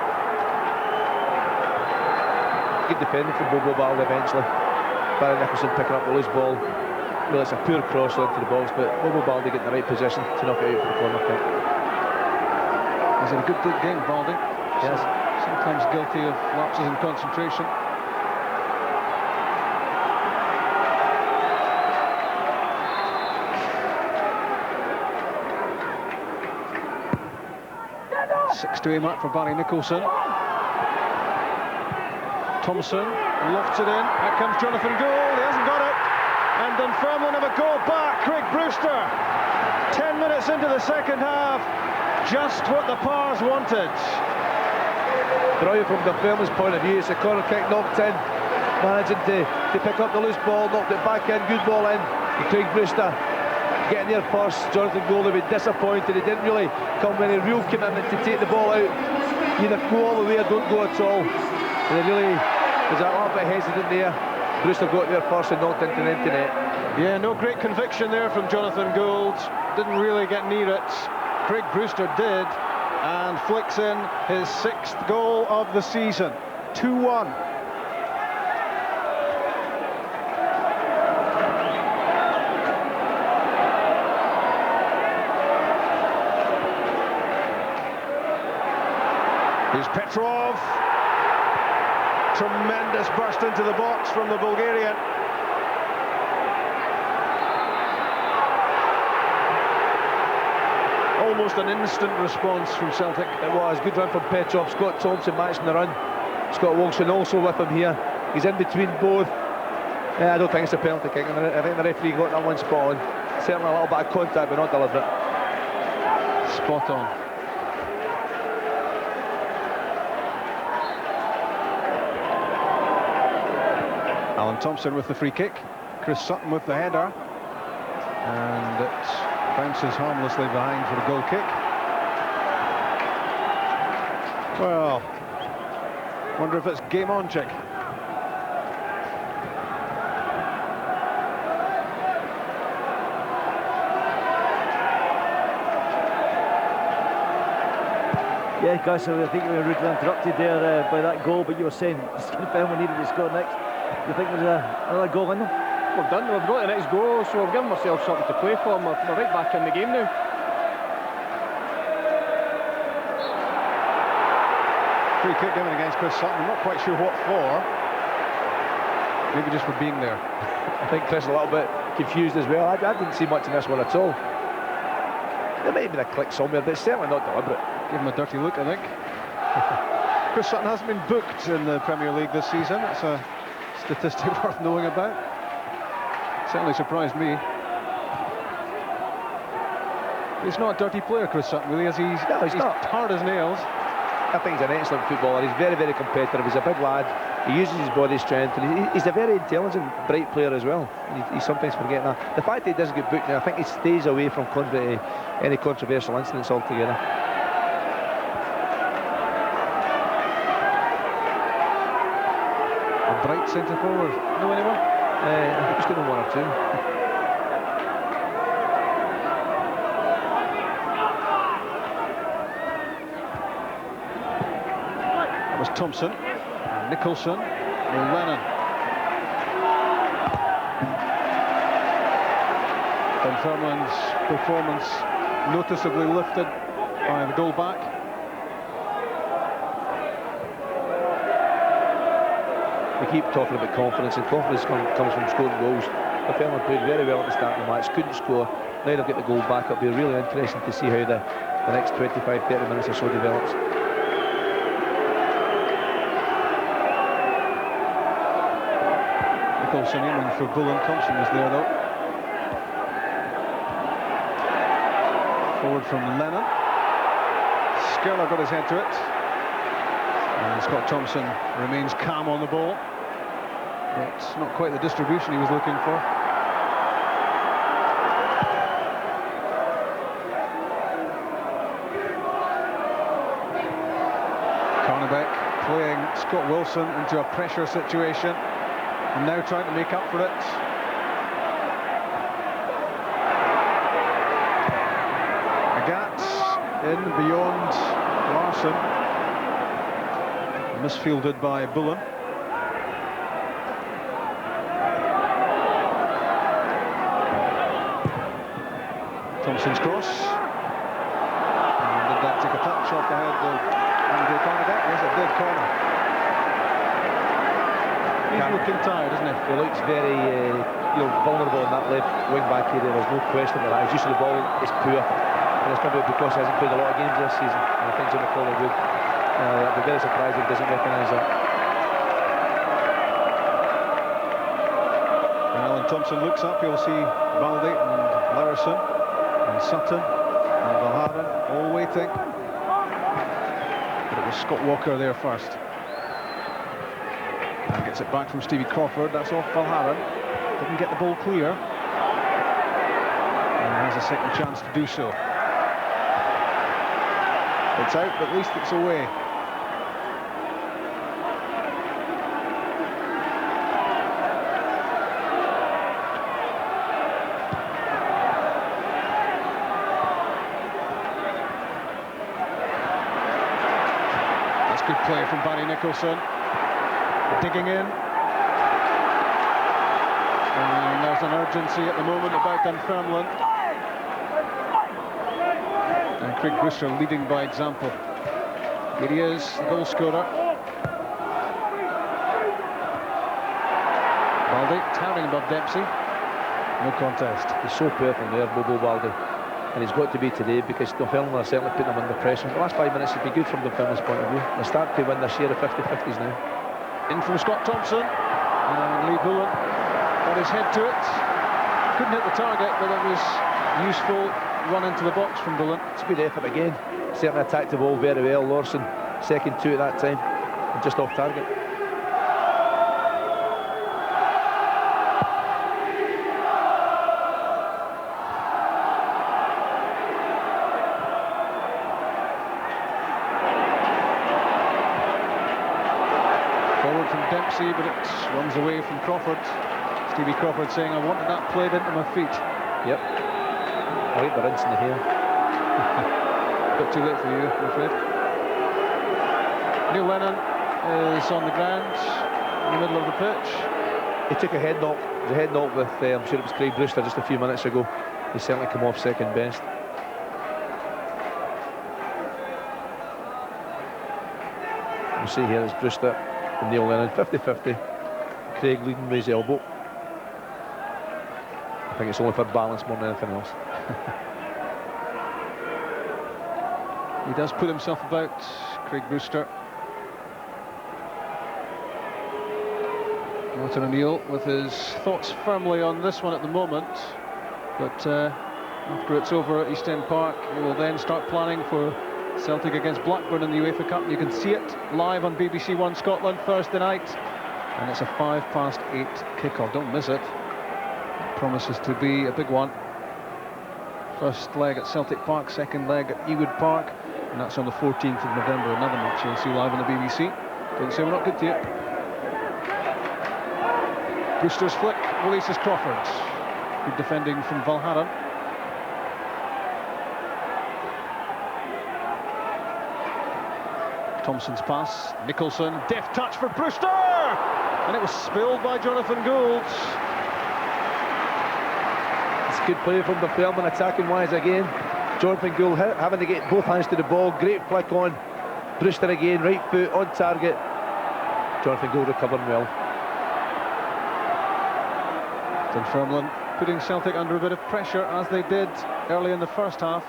Good defending from Balde eventually. Barry Nicholson picking up the loose ball. Well, it's a poor cross onto the box, but Balde getting the right position to knock it out for the corner kick. He's had a good game, Balde. Yes. Sometimes guilty of lapses in concentration. Six-2 mark for Barry Nicholson. Thompson lofts it in. Here comes Jonathan Gould. He hasn't got it. And Dunfermline have a goal back. Craig Brewster. 10 minutes into the second half. Just what the Pars wanted. Brilliant from Dunfermline's point of view. It's a corner kick knocked in. Managing to pick up the loose ball, knocked it back in. Good ball in. And Craig Brewster getting there first. Jonathan Gould had been disappointed. He didn't really come with any real commitment to take the ball out. Either go all the way or don't go at all. And it really was a little bit hesitant there. Brewster got there first and knocked into the empty net. Yeah, no great conviction there from Jonathan Gould. Didn't really get near it. Craig Brewster did, and flicks in his 6th goal of the season. 2-1. Here's Petrov. Tremendous burst into the box from the Bulgarian. Almost an instant response from Celtic. It was good run from Petrov. Scott Thompson matching the run. Scott Wilson also with him here. He's in between both. I don't think it's a penalty kick. I think the referee got that one spot on. Certainly a little bit of contact, but not deliberate. Spot on. Alan Thompson with the free kick. Chris Sutton with the header. And it bounces harmlessly behind for the goal kick. Well, wonder if it's game on, Chick. Yeah, guys, so I think we were rudely interrupted there by that goal, but you were saying Dunfermline needed to score next. You think there's another goal in them? We've done. We've got the next goal, so we've given ourselves something to play for. We're right back in the game now. Free kick given against Chris Sutton. I'm not quite sure what for. Maybe just for being there. I think Chris a little bit confused as well. I didn't see much in this one at all. There may have been a click somewhere, but it's certainly not deliberate. Give him a dirty look, I think. Chris Sutton hasn't been booked in the Premier League this season. It's a statistic worth knowing about. Certainly surprised me. He's not a dirty player, Chris Sutton, really, as he's not hard as nails. I think he's an excellent footballer. He's very, very competitive. He's a big lad. He uses his body strength, and he's a very intelligent, bright player as well. You sometimes forget that. The fact that he doesn't get booked now, I think he stays away from any controversial incidents altogether. A bright centre forward. Know anyone? I think he's got one or two. That was Thompson. Nicholson, Lennon. Dunfermline's performance noticeably lifted by the goal back. We keep talking about confidence, and confidence comes from scoring goals. Dunfermline played very well at the start of the match, couldn't score. Now they'll get the goal back. It'll be really interesting to see how the next 25-30 minutes or so develops. Nicholson in for Bullen. Thompson was there though. Forward from Lennon. Skerla got his head to it. And Scott Thompson remains calm on the ball. But it's not quite the distribution he was looking for. Karnebeek playing Scott Wilson into a pressure situation. And now trying to make up for it. Agathe in beyond Larsson. Misfielded by Bullen. Thompson's cross. And did that take a touch off the head of Karnebeek? Yes, it did. Corner. He's looking tired, isn't he? He looks very vulnerable in that left wing back area. There's no question about that. His use of the ball is poor, and it's probably because he hasn't played a lot of games this season. And I think Jimmy Collar would. I'd be very surprised if he doesn't recognise that. Well, when Thompson looks up, you'll see Balde and Laursen and Sutton and Valgaeren all waiting. But it was Scott Walker there first. And gets it back from Stevie Crawford. That's off Valgaeren. Didn't get the ball clear. And has a second chance to do so. It's out, but at least it's away. That's good play from Barry Nicholson. Digging in. And there's an urgency at the moment about Dunfermline. And Craig Brewster leading by example. Here he is, the goal scorer. Balde towering above Dempsey. No contest. He's so poor from there, Bobo Balde. And he's got to be today because Dunfermline are certainly putting him under pressure. The last 5 minutes would be good from Dunfermline's point of view. They start to win their share of 50-50s now. In from Scott Thompson, and Lee Bullen got his head to it. Couldn't hit the target, but it was useful run into the box from Bullen. It's a good effort again. Certainly attacked the ball very well. Laursen, second two at that time, and just off target. Dempsey, but it runs away from Crawford. Stevie Crawford saying, I wanted that played into my feet. Yep. I like the rinse in the hair. Bit too late for you, I'm afraid. Neil Lennon is on the ground in the middle of the pitch. He took a head knock. It was a head knock with, I'm sure it was Craig Brewster just a few minutes ago. He certainly come off second best. You see here is Brewster and Neil Lennon, 50-50. Craig leading with his elbow. I think it's only for balance more than anything else. He does put himself about, Craig Brewster. Martin O'Neill with his thoughts firmly on this one at the moment. But after it's over at East End Park, he will then start planning for Celtic against Blackburn in the UEFA Cup. You can see it live on BBC One Scotland Thursday night. And it's a 8:05 kickoff. Don't miss it. Promises to be a big one. First leg at Celtic Park, second leg at Ewood Park. And that's on the 14th of November. Another match you'll see live on the BBC. Don't say we're not good to you. Brewster's flick releases Crawford. Good defending from Valgaeren. Thompson's pass, Nicholson, deft touch for Brewster! And it was spilled by Jonathan Gould. It's good play from Dunfermline, attacking wise again. Jonathan Gould having to get both hands to the ball. Great flick on. Brewster again, right foot on target. Jonathan Gould recovering well. Dunfermline putting Celtic under a bit of pressure, as they did early in the first half.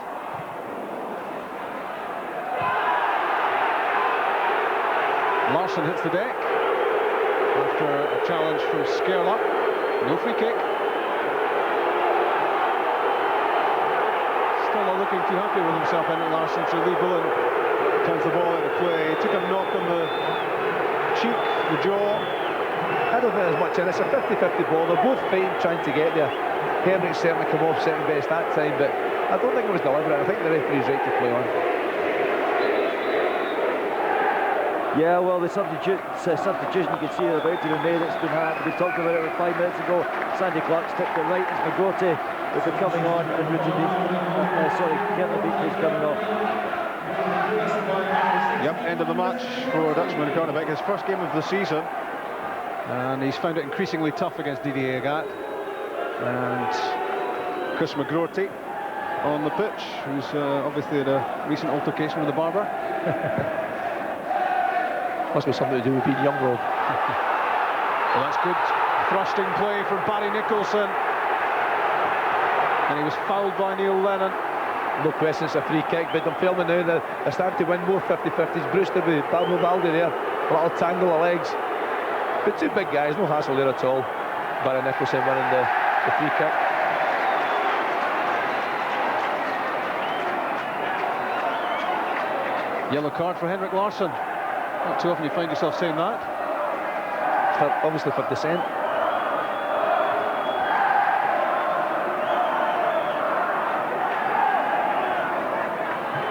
Larsson hits the deck after a challenge from Skerla. No free kick. Still not looking too happy with himself, Larsson, so Lee Bullen turns the ball out of play. Took a knock on the cheek, the jaw. I don't think there's much in it. It's a 50-50 ball. They're both fighting, trying to get there. Henrik certainly come off second best that time, but I don't think it was deliberate. I think the referee's right to play on. Yeah, well, the substitution you can see about to be made. It's been we talked about it 5 minutes ago. Sandy Clark's tipped it right. It's McGroarty with it coming on, and Karnebeek is coming off. Yep, end of the match for Dutchman Karnebeek, his first game of the season, and he's found it increasingly tough against Didier Agathe. And Chris McGroarty on the pitch, who's obviously had a recent altercation with the barber. Must be something to do with being young, Rob. Well, that's good thrusting play from Barry Nicholson. And he was fouled by Neil Lennon. No question, it's a free kick, but Dunfermline now, they're starting to win more 50-50s. Brewster with Balde there, a little tangle of legs. But two big guys, no hassle there at all. Barry Nicholson winning the free kick. Yellow card for Henrik Larsson. Not too often you find yourself saying that. Obviously for dissent.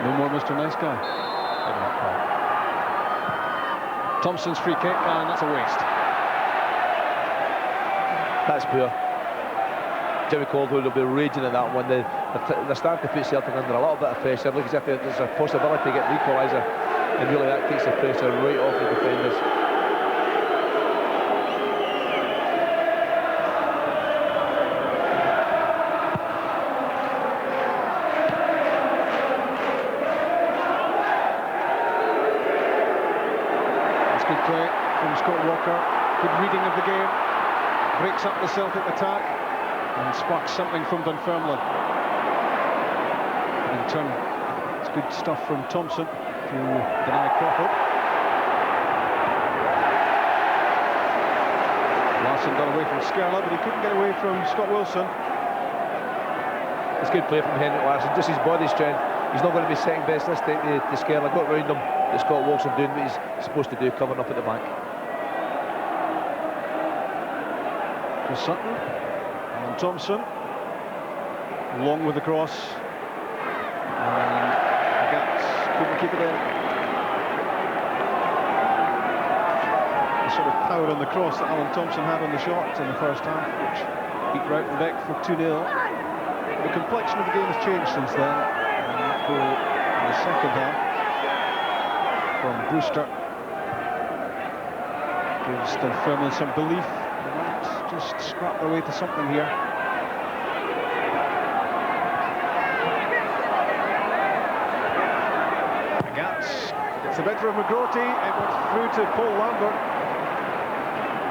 No more Mr. Nice Guy. Thompson's free kick, and that's a waste. That's poor. Jimmy Caldwell will be raging at that one. They're starting to put Celtic under a little bit of pressure. Look as if there's a possibility to get the equaliser, and really that takes the pressure right off the defenders. That's good play from Scott Walker. Good reading of the game. Breaks up the Celtic attack and sparks something from Dunfermline. In turn, it's good stuff from Thompson to deny Crawford. Larsson got away from Skerla, but he couldn't get away from Scott Wilson. It's good play from Henrik Larsson, just his body strength. He's not going to be second best this time to Skerla. Got round him, Scott Wilson doing what he's supposed to do, covering up at the back. For Sutton, and Thompson, long with the cross, and Agathe couldn't keep it in. The sort of power on the cross that Alan Thompson had on the shot in the first half, which beat Ruitenbeek for 2-0. The complexion of the game has changed since then, and that goal in the second half from Brewster gives Dunfermline some belief. Just scrap their way to something here. Agathe gets the better of McGroarty. It went through to Paul Lambert,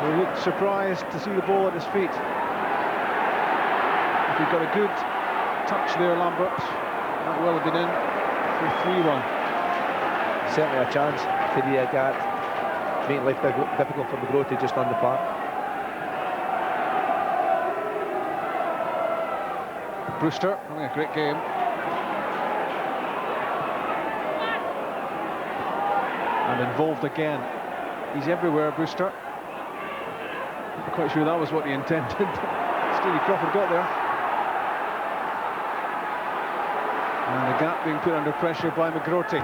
who looked surprised to see the ball at his feet. If he'd got a good touch there, Lambert, that will have been in for 3-1. Certainly a chance to the Agathe, making life difficult for McGroarty just on the park. Brewster having a great game. and involved again. He's everywhere, Brewster. Not quite sure that was what he intended. Stevie Crawford got there. And the gap being put under pressure by McGroarty.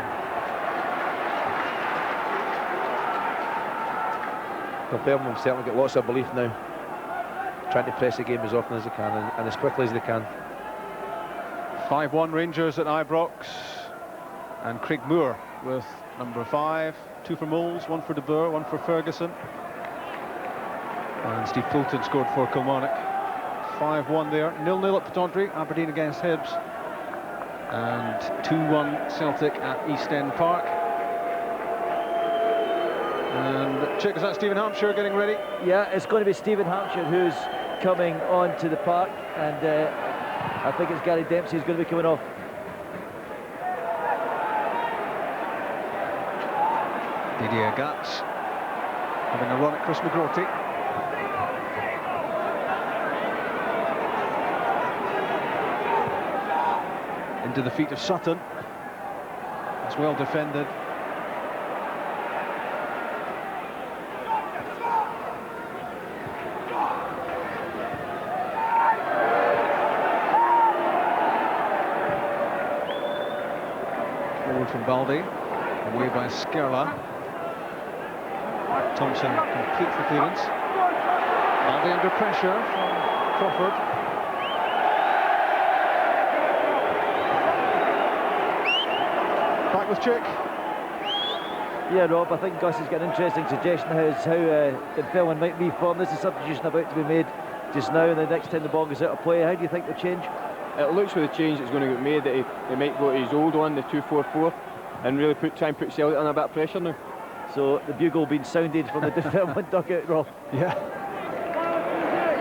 Dunfermline have certainly got lots of belief now, trying to press the game as often as they can and as quickly as they can. 5-1 Rangers at Ibrox, and Craig Moore with number 5, 2 for Moles, 1 for De Boer, 1 for Ferguson, and Steve Fulton scored for Kilmarnock. 5-1 there, 0-0 at Pittodrie, Aberdeen against Hibs, and 2-1 Celtic at East End Park. And check, is that Stephen Hampshire getting ready? Yeah, it's going to be Stephen Hampshire who's coming on to the park, and I think it's Gary Dempsey who's going to be coming off. Didier Agathe having a run at Chris McGroarty. Into the feet of Sutton. It's well defended. Forward from Balde, away by Skerla. Thompson completes the clearance. Balde under pressure from Crawford. Back with Chick. Yeah, Rob, I think Gus has got an interesting suggestion as how Dunfermline might reform. There's a substitution about to be made just now, and the next time the ball goes out of play. How do you think they'll change? It looks with the change that's going to get made that he might go to his old one, the 2-4-4, and really try and put Celtic under a bit of pressure now. So the bugle being sounded from the Dunfermline dugout, Rob. Yeah.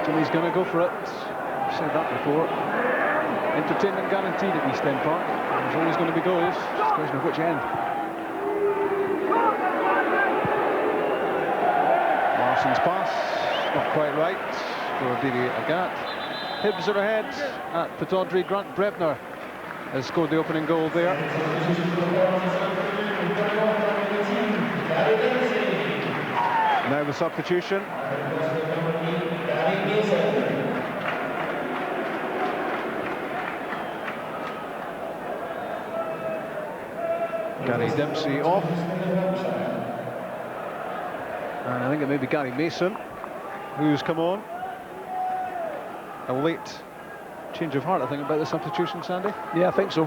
Jimmy's going to go for it. I've said that before. Entertainment guaranteed at East End Park. There's always going to be goals. It's just a question of which end. Larsson's pass, not quite right for Didier Agathe. Hibs are ahead at Pittodrie. Grant Brebner has scored the opening goal there. Now the substitution. Gary Dempsey off. And I think it may be Gary Mason who's come on. A late change of heart, I think, about the substitution, Sandy. Yeah, I think so.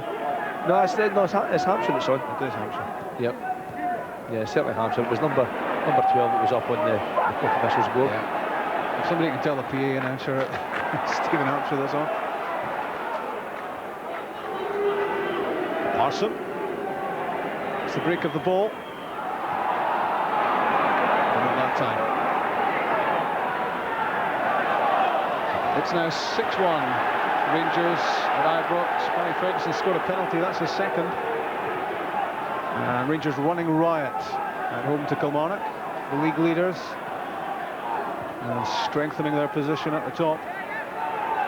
No, it's Hampshire that's on. It is Hampshire. Yep. Yeah, certainly Hampshire. It was number 12 that was up on the clock official's board. Yeah. If somebody can tell the PA announcer Stephen Hampshire that's on. Larsson. It's the break of the ball. And not that time. It's now 6-1. Rangers at Ibrox. Barry Ferguson scored a penalty. That's his second. And Rangers running riot at home to Kilmarnock, the league leaders, and strengthening their position at the top.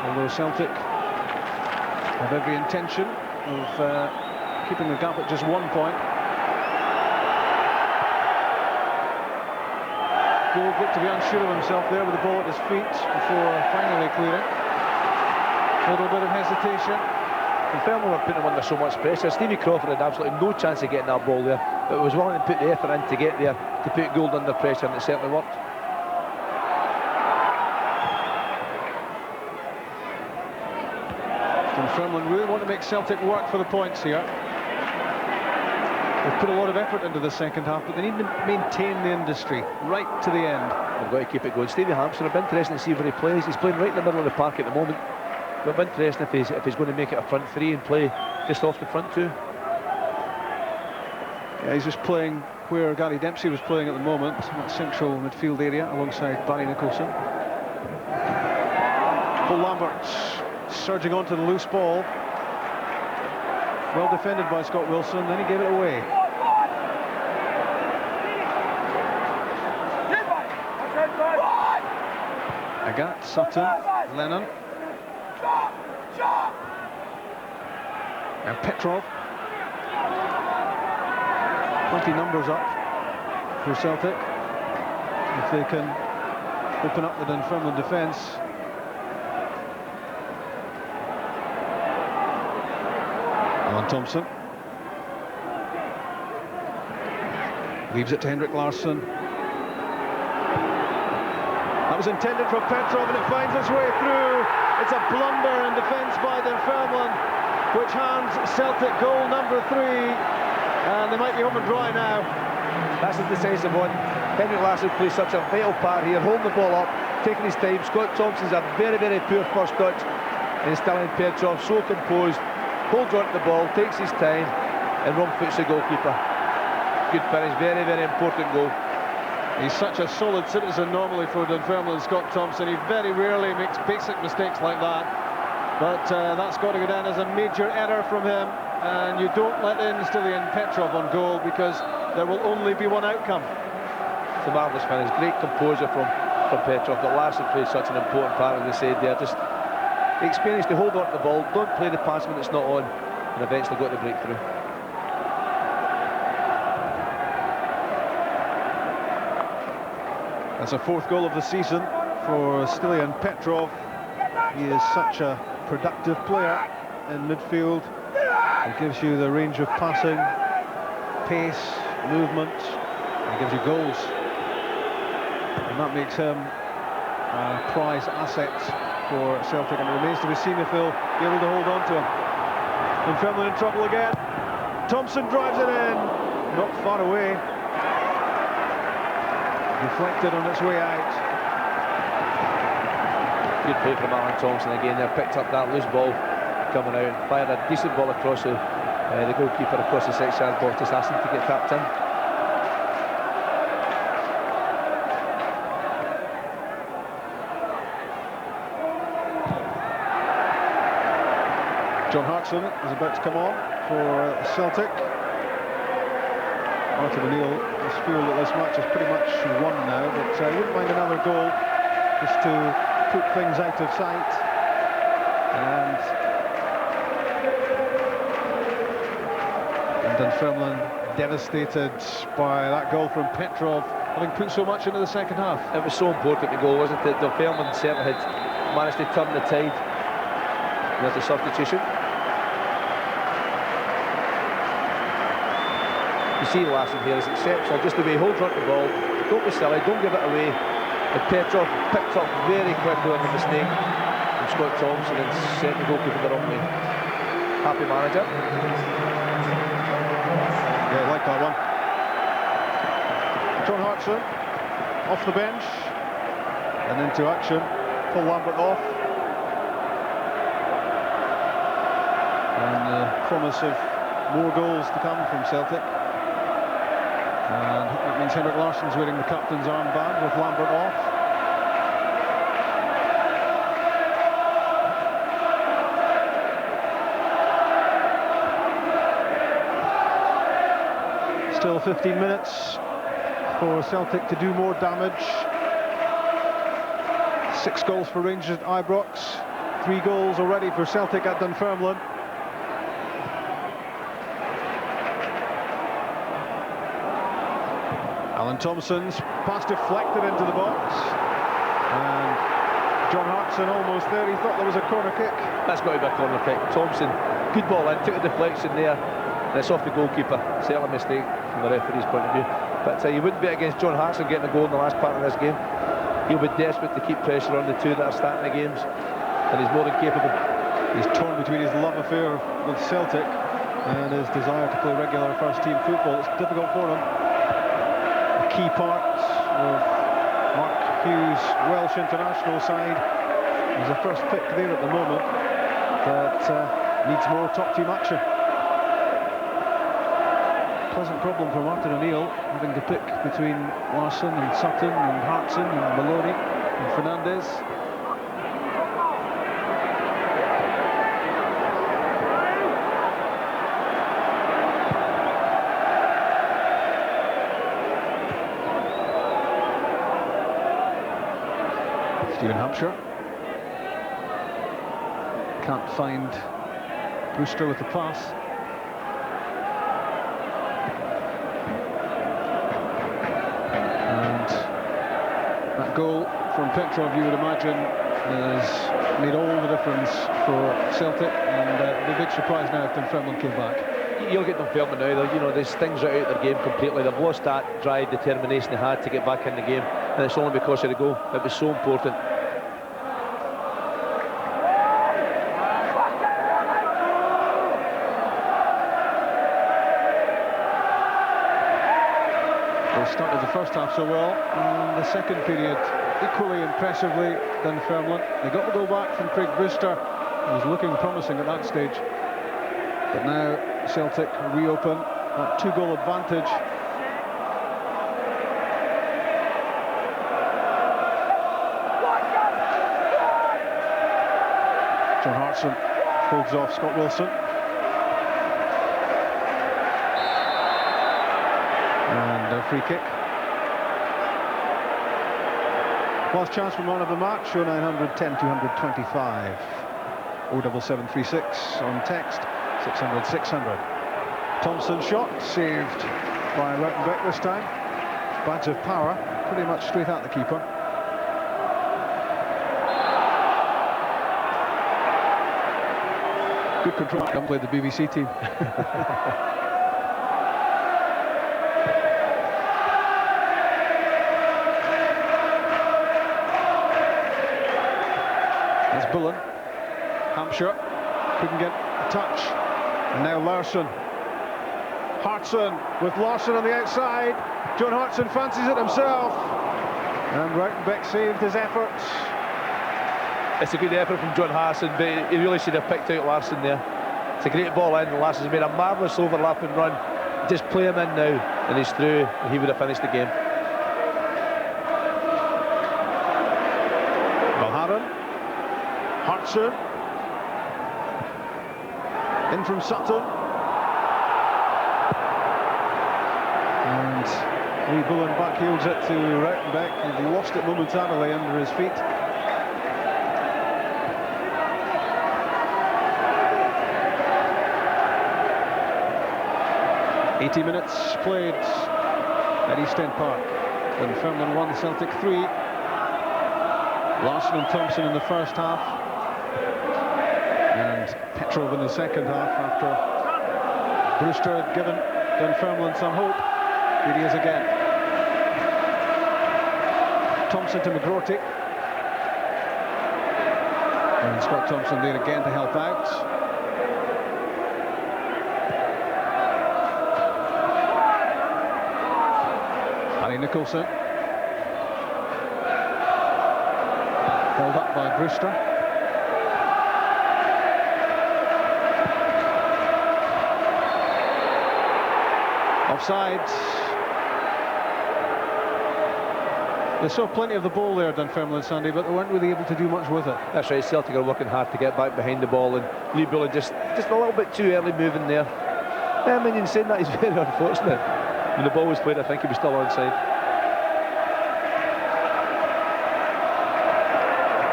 Although Celtic have every intention of keeping the gap at just 1 point. Gould looked to be unsure of himself there with the ball at his feet before finally clearing. A little bit of hesitation. Dunfermline were putting him under so much pressure. Stevie Crawford had absolutely no chance of getting that ball there, but was willing to put the effort in to get there, to put Gould under pressure, and it certainly worked. Dunfermline really want to make Celtic work for the points here. They've put a lot of effort into the second half, but they need to maintain the industry right to the end. They've got to keep it going. Stevie Hampshire, it'll be interesting to see where he plays. He's playing right in the middle of the park at the moment. It'll be interesting if he's going to make it a front three and play just off the front two. Yeah, he's just playing where Gary Dempsey was playing at the moment, that central midfield area, alongside Barry Nicholson. Paul Lambert surging onto the loose ball. Well defended by Scott Wilson, then he gave it away. Agathe, Sutton, Lennon. Now Petrov. 20 numbers up. for Celtic if they can open up the Dunfermline defence. Thompson leaves it to Henrik Larsson. That was intended for Petrov, and it finds its way through. It's a blunder in defence by Dunfermline, which hands Celtic goal number 3, and they might be home and dry now. That's a decisive one. Henrik Larsson plays such a vital part here, holding the ball up, taking his time. Scott Thompson's a very, very poor first touch, instilling Petrov so composed, holds on to the ball, takes his time, and wrong foots the goalkeeper. Good finish, very, very important goal. He's such a solid citizen normally for Dunfermline, Scott Thompson. He very rarely makes basic mistakes like that, but that's got to go down as a major error from him, and you don't let in Stilian Petrov on goal, because there will only be one outcome. It's a marvellous finish, great composure from Petrov, but Larsson plays such an important part, as they said there. Just the experience to hold on to the ball, don't play the pass when it's not on, and eventually got the breakthrough. That's a 4th goal of the season for Stilian Petrov. He is such a productive player in midfield. He gives you the range of passing, pace, movement, and gives you goals. And that makes him a prize asset for Celtic, and it remains to be seen if they'll be able to hold on to him. Dunfermline in trouble again. Thompson drives it in, not far away. Deflected on its way out. Good play from Thompson again. They picked up that loose ball coming out and fired a decent ball across the goalkeeper across the 6-yard box, just asking to get tapped in. John Hartson is about to come on for Celtic. Martin O'Neill has feel that this match is pretty much won now, but I wouldn't mind another goal just to put things out of sight. And Dunfermline devastated by that goal from Petrov, having put so much into the second half. It was so important, the goal, wasn't it? Dunfermline certainly had managed to turn the tide with the substitution. You see Larsson here is exceptional, just the way he holds on to the ball, don't be silly, don't give it away. And Petrov picked up very quickly on the mistake from Scott Thompson and sent the goalkeeper the wrong way. Happy manager. Yeah, I like that one. John Hartson off the bench and into action. Pull Lambert off. And the promise of more goals to come from Celtic. And that means Henrik Larsson's wearing the captain's armband with Lambert off. Still 15 minutes for Celtic to do more damage. 6 goals for Rangers at Ibrox. 3 goals already for Celtic at Dunfermline. Thompson's pass deflected into the box, and John Hartson almost there. He thought there was a corner kick. That's got to be a corner kick. Thompson, good ball in, took a deflection there, and it's off the goalkeeper. Certainly a mistake from the referee's point of view. But you wouldn't bet against John Hartson getting a goal in the last part of this game. He'll be desperate to keep pressure on the 2 that are starting the games, and he's more than capable. He's torn between his love affair with Celtic and his desire to play regular first-team football. It's difficult for him. Key part of Mark Hughes' Welsh international side. He's a first pick there at the moment, but needs more top team action. Pleasant problem for Martin O'Neill, having to pick between Larsson and Sutton and Hartson and Maloney and Fernandez. Hampshire can't find Brewster with the pass. That goal from Petrov, you would imagine, has made all the difference for Celtic, and the big surprise now if Dunfermline came back. You'll get Dunfermline now, you know, there's things right out of their game completely. They've lost that drive, determination they had to get back in the game, and it's only because of the goal. It was so important. They started the first half so well, and the second period equally impressively Dunfermline. They got the goal back from Craig Brewster, who was looking promising at that stage. But now Celtic reopen that 2-goal advantage. John Hartson holds off Scott Wilson. And a free kick. Last chance for man of the match, 0910 225. 07736 on text, 600 600. Thompson shot, saved by Ruitenbeek this time. Badge of power, pretty much straight at the keeper. Good control. Don't play the BBC team. That's Bullen. Hampshire couldn't get a touch. And now Larsson. Hartson with Larsson on the outside. John Hartson fancies it himself. And Ruitenbeek saved his efforts. It's a good effort from John Hartson, but he really should have picked out Larsson there. It's a great ball in, and Larsson's made a marvellous overlapping run. Just play him in now, and he's through, and he would have finished the game. Valgaeren. Hartson. In from Sutton. And Lee Bullen backheels it to Ruitenbeek. He lost it momentarily under his feet. "80 minutes played at East End Park. Dunfermline 1, Celtic 3. Larsson and Thompson in the first half, and Petrov in the second half after Brewster had given Dunfermline some hope. Here he is again. Thompson to McGroarty. And Scott Thompson there again to help out. Nicholson, held up by Brewster. Offsides. They saw plenty of the ball there, Dunfermline, Sandy, but they weren't really able to do much with it. That's right, Celtic are working hard to get back behind the ball, and Lee Bullen just a little bit too early moving there. I mean, in saying that, he's very unfortunate. When the ball was played, I think he was still onside.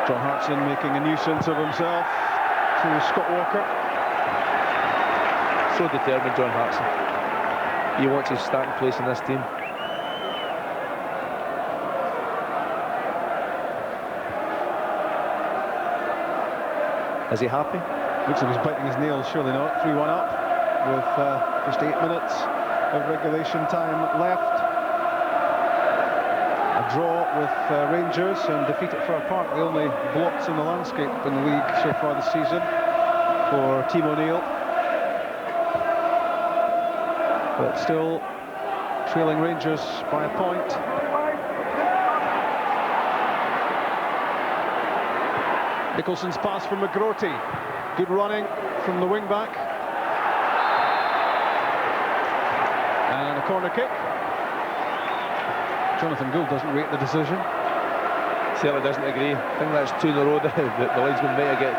John Hartson making a nuisance of himself to Scott Walker. So determined, John Hartson. He wants his starting place in this team. Is he happy? Looks like he's biting his nails, surely not. 3-1 up with just 8 minutes of regulation time left. A draw with Rangers and defeat at Fir Park, the only blots in the landscape in the league so far this season for Team O'Neill. But still trailing Rangers by a point. Nicholson's pass from McGroarty. Good running from the wing-back. And a corner kick. Jonathan Gould doesn't rate the decision. Sylla doesn't agree. I think that's 2 in a row that the linesman may get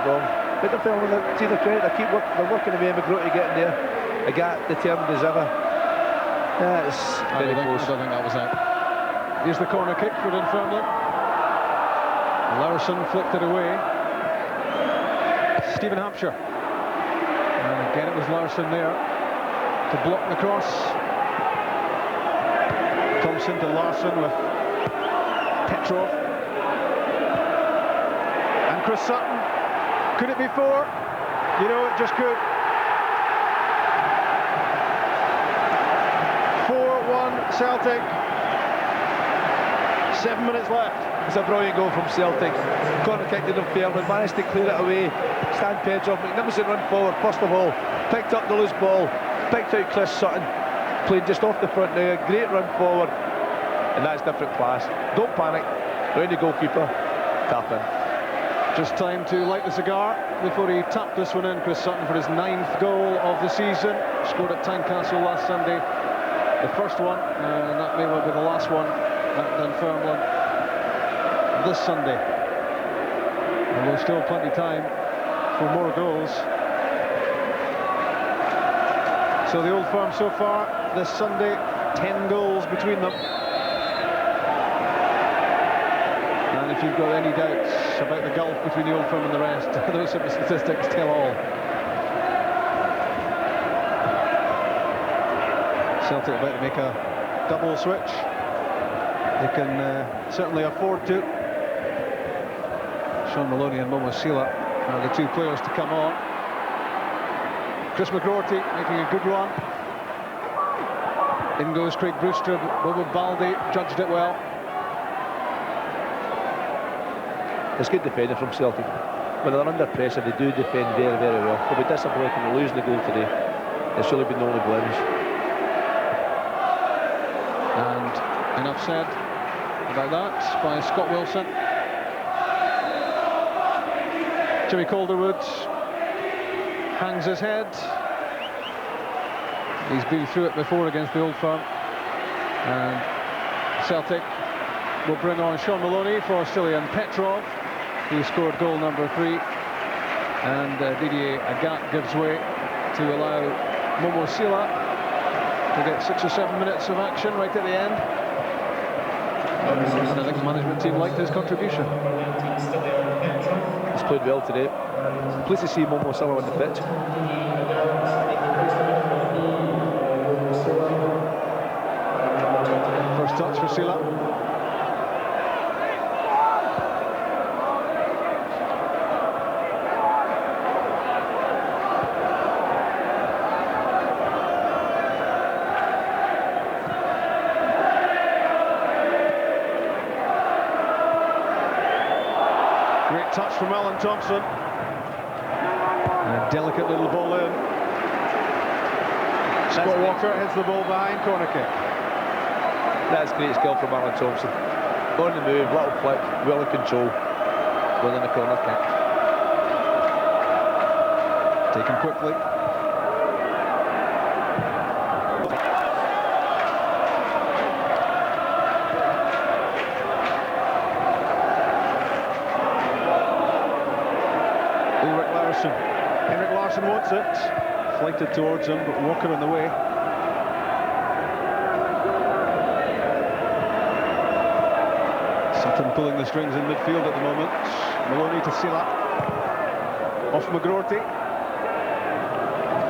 wrong. But the film, to the credit, they're working away. McGroarty getting there. Agathe determined as ever. Yeah, it's very close. I don't think that was out. Here's the corner kick for Dunfermline. Laursen flicked it away. Stephen Hampshire. And again it was Larsson there to block the cross. Thompson to Larsson with Petrov. And Chris Sutton. Could it be 4? You know, it just could. 4-1 Celtic. 7 minutes left. It's a brilliant goal from Celtic. Corner kick to Dunfermline, managed to clear it away. Stan Petrov, magnificent run forward, first of all. Picked up the loose ball, picked out Chris Sutton. Played just off the front now, a great run forward. And that's different class. Don't panic. Round the goalkeeper, tap in. Just time to light the cigar before he tapped this one in. Chris Sutton for his 9th goal of the season. Scored at Tynecastle last Sunday. The first one, and that may well be the last one at Dunfermline this Sunday. Although still plenty time for more goals. So the Old Firm so far this Sunday, 10 goals between them. And if you've got any doubts about the gulf between the Old Firm and the rest, those simple statistics tell all. Celtic about to make a double switch. They can certainly afford to. Sean Maloney and Sylla are the 2 players to come on. Chris McGroarty making a good run. In goes Craig Brewster, Balde judged it well. It's good defending from Celtic. When they're under pressure, they do defend very, very well. They'll be disappointed in losing the goal today. It's really been the only blemish. And enough said about that by Scott Wilson. Jimmy Calderwood hangs his head. He's been through it before against the Old Firm. And Celtic will bring on Sean Maloney for Sylla and Petrov, who scored goal number 3. And Didier Agathe gives way to allow Sylla to get 6 or 7 minutes of action right at the end. And I think the management team liked his contribution. He's played well today. Pleased to see Sylla on the pitch. First touch for Sylla. Great touch from Thompson. And a delicate little ball in. Scott Walker hits the ball behind, corner kick. That's great skill from Thompson. On the move, little flick, well in control. Well in the corner kick. Taken quickly. Larsson wants it, flighted towards him, but Walker in the way. Sutton pulling the strings in midfield at the moment. Maloney to Sylla. Off McGroarty.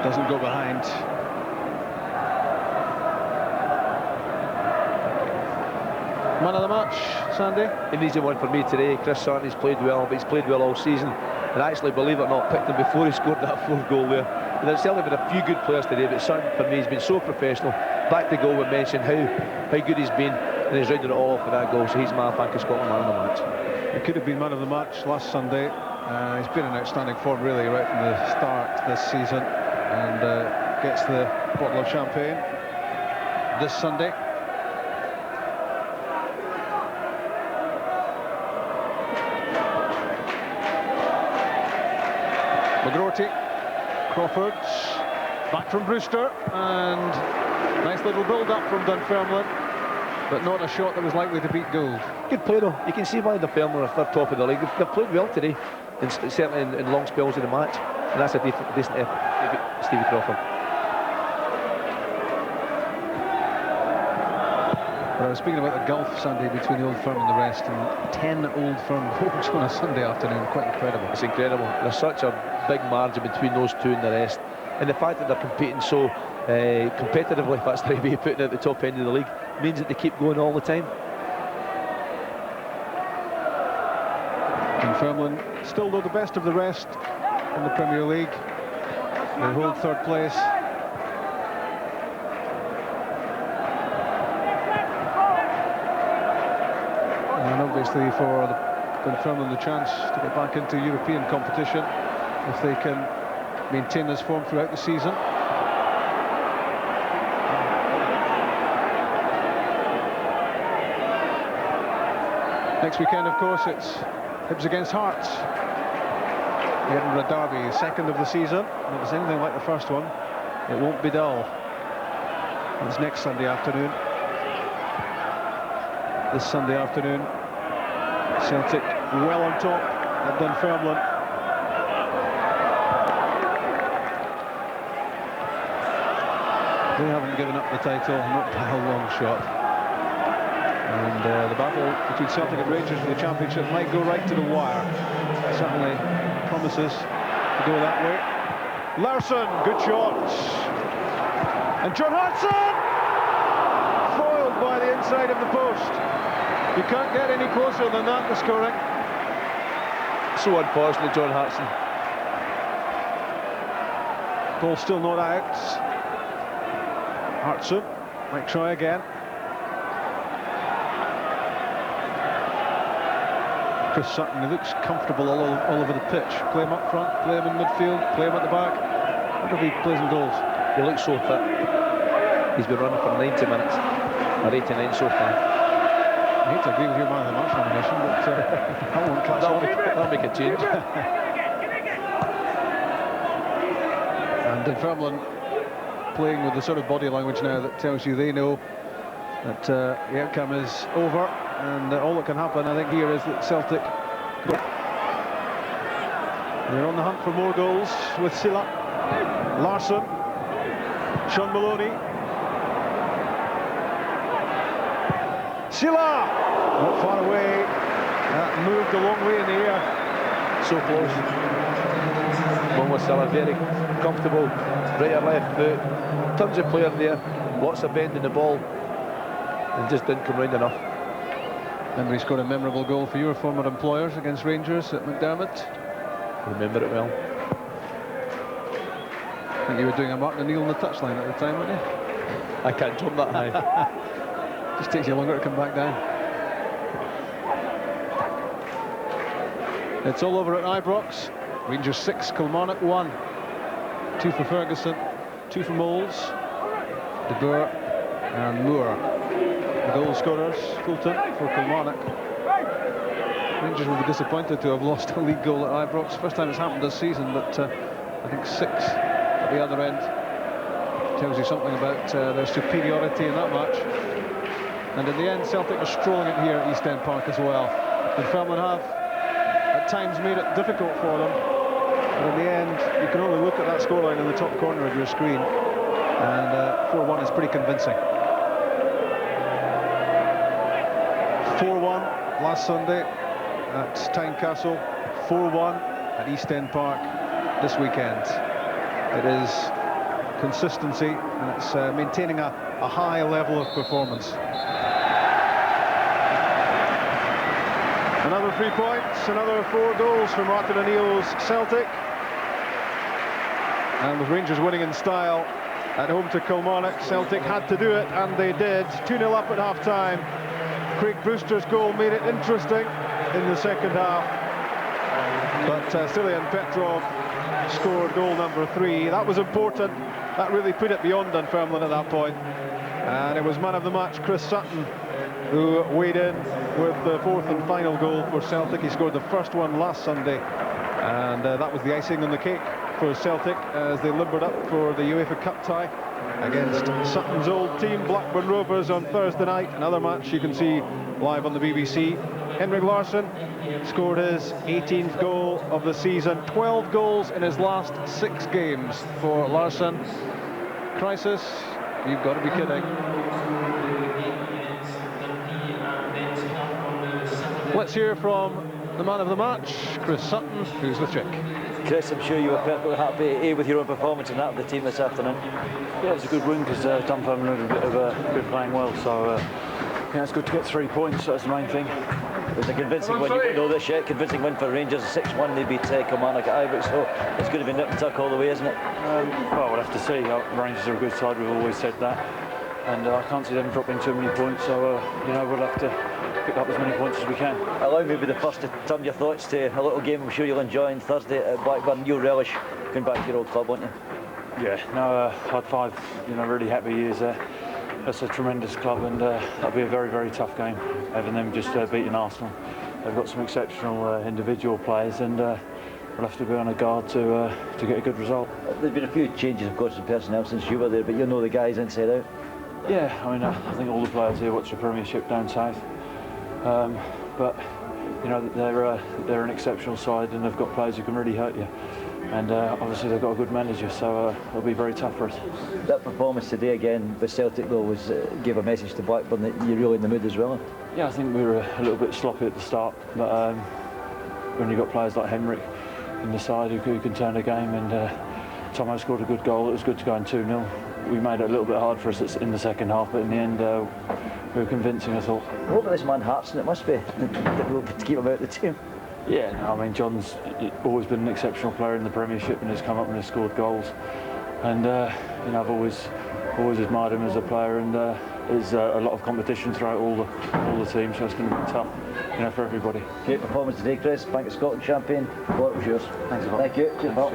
Doesn't go behind. Man of the match, Sandy? An easy one for me today. Chris Sutton, he's played well, but he's played well all season. And actually, believe it or not, picked him before he scored that 4th goal there. And there's certainly been a few good players today, but Sutton, for me, has been so professional. Back to goal, we mentioned how good he's been, and he's rounded it all off with that goal. So he's my Bank of Scotland man of the match. He could have been man of the match last Sunday. He's been in outstanding form, really, right from the start this season, and gets the bottle of champagne this Sunday. McGroarty, Crawford, back from Brewster, and nice little build-up from Dunfermline, but not a shot that was likely to beat Gould. Good play though. You can see why Dunfermline are top of the league. They've played well today, and certainly in long spells of the match, and that's a decent effort, Stevie Crawford. But I was speaking about the gulf, Sunday, between the Old Firm and the rest, and 10 Old Firm goals on a Sunday afternoon, quite incredible. It's incredible. There's such a big margin between those two and the rest, and the fact that they're competing so competitively, if that's the right way of putting it, at the top end of the league, means that they keep going all the time. Dunfermline still though the best of the rest in the Premier League. They hold third place. And obviously for Dunfermline the chance to get back into European competition if they can maintain this form throughout the season. Next weekend, of course, it's Hibs against Hearts. The Edinburgh Derby, second of the season. If it's anything like the first one, it won't be dull. It's next Sunday afternoon. This Sunday afternoon, Celtic well on top at Dunfermline. They haven't given up the title, not by a long shot. And the battle between Celtic and Rangers for the championship might go right to the wire. Certainly promises to go that way. Larsson, good shot. And John Hartson! Foiled by the inside of the post. You can't get any closer than that to scoring. So unfortunately, John Hartson. Ball still not out. Hartson might try again. Chris Sutton, he looks comfortable all over the pitch. Play him up front, play him in midfield, play him at the back. Look if he plays in goals. He looks so fit. He's been running for 90 minutes, or 89 so far. I hate to agree with your man of the match nomination, but that won't catch on. That'll make a change. And Dunfermline playing with the sort of body language now that tells you they know that the outcome is over, and all that can happen, I think, here is that Celtic, they're on the hunt for more goals with Sylla, Larsson, Sean Maloney, Sylla, not far away, that moved a long way in the air. So close. One was Sylla, very comfortable, right or left foot, tons of players there, lots of bend in the ball, and just didn't come round enough. Remember, he scored a memorable goal for your former employers against Rangers at McDermott. Remember it well. I think you were doing a Martin O'Neill on the touchline at the time, weren't you? I can't jump that high. Just takes you longer to come back down. It's all over at Ibrox. Rangers 6, Kilmarnock 1. 2 for Ferguson, 2 for Moles, De Boer and Moore. The goal scorers, Fulton for Kilmarnock. Rangers will be disappointed to have lost a league goal at Ibrox. First time it's happened this season, but I think 6 at the other end tells you something about their superiority in that match. And in the end, Celtic are strolling it here at East End Park as well. Dunfermline have at times made it difficult for them, but in the end, you can only look at that scoreline in the top corner of your screen, and 4-1 is pretty convincing. 4-1 last Sunday at Tynecastle, 4-1 at East End Park this weekend. It is consistency, and it's maintaining a high level of performance. Another 3 points, another 4 goals for Martin O'Neill's Celtic. And with Rangers winning in style at home to Kilmarnock, Celtic had to do it, and they did. 2-0 up at half-time. Craig Brewster's goal made it interesting in the second half. But Sylla and Petrov scored goal number 3. That was important. That really put it beyond Dunfermline at that point. And it was man of the match, Chris Sutton, who weighed in with the 4th and final goal for Celtic. He scored the first one last Sunday, and that was the icing on the cake for Celtic as they limbered up for the UEFA Cup tie against Sutton's old team, Blackburn Rovers, on Thursday night. Another match you can see live on the BBC. Henrik Larsson scored his 18th goal of the season, 12 goals in his last 6 games for Larsson. Crisis? You've got to be kidding. Let's hear from the man of the match, Chris Sutton, who's the trick. Chris, I'm sure you were perfectly happy with your own performance and that of the team this afternoon. Yeah, it was a good win because Dunfermline were playing well, so think it's good to get 3 points, that's the main thing. It was a convincing win, you wouldn't know this yet, convincing win for Rangers, 6-1 they beat Kilmarnock at Ibrox, so it's going to be nip and tuck all the way, isn't it? Well, we'll have to see. Rangers are a good side, we've always said that, and I can't see them dropping too many points, so we'll have to pick up as many points as we can. Allow me to be the first to turn your thoughts to a little game I'm sure you'll enjoy on Thursday at Blackburn. You'll relish going back to your old club, won't you? Yeah, no, I had 5 really happy years there. That's a tremendous club, and that'll be a very, very tough game, having them just beating Arsenal. They've got some exceptional individual players, and we'll have to be on our guard to get a good result. There's been a few changes, of course, in personnel since you were there, but you know the guys inside out. Yeah, I mean, I think all the players here watch the Premiership down south, but they're an exceptional side, and they've got players who can really hurt you. And obviously they've got a good manager, so it'll be very tough for us. That performance today again with Celtic though gave a message to Blackburn that you're really in the mood as well. Yeah, I think we were a little bit sloppy at the start, but when you've got players like Henrik in the side who can turn a game, and Tomo scored a good goal, it was good to go in 2-0. We made it a little bit hard for us in the second half, but in the end we were convincing, I thought. What about this man Hartson? It must be difficult to keep him out of the team. Yeah, no, I mean, John's always been an exceptional player in the Premiership and has come up and has scored goals. And I've always admired him as a player, and there's a lot of competition throughout all the teams, so it's going to be tough, for everybody. Great performance today, Chris. Bank of Scotland champion. What was yours? Thanks a lot. Thank you. Cheers, pal.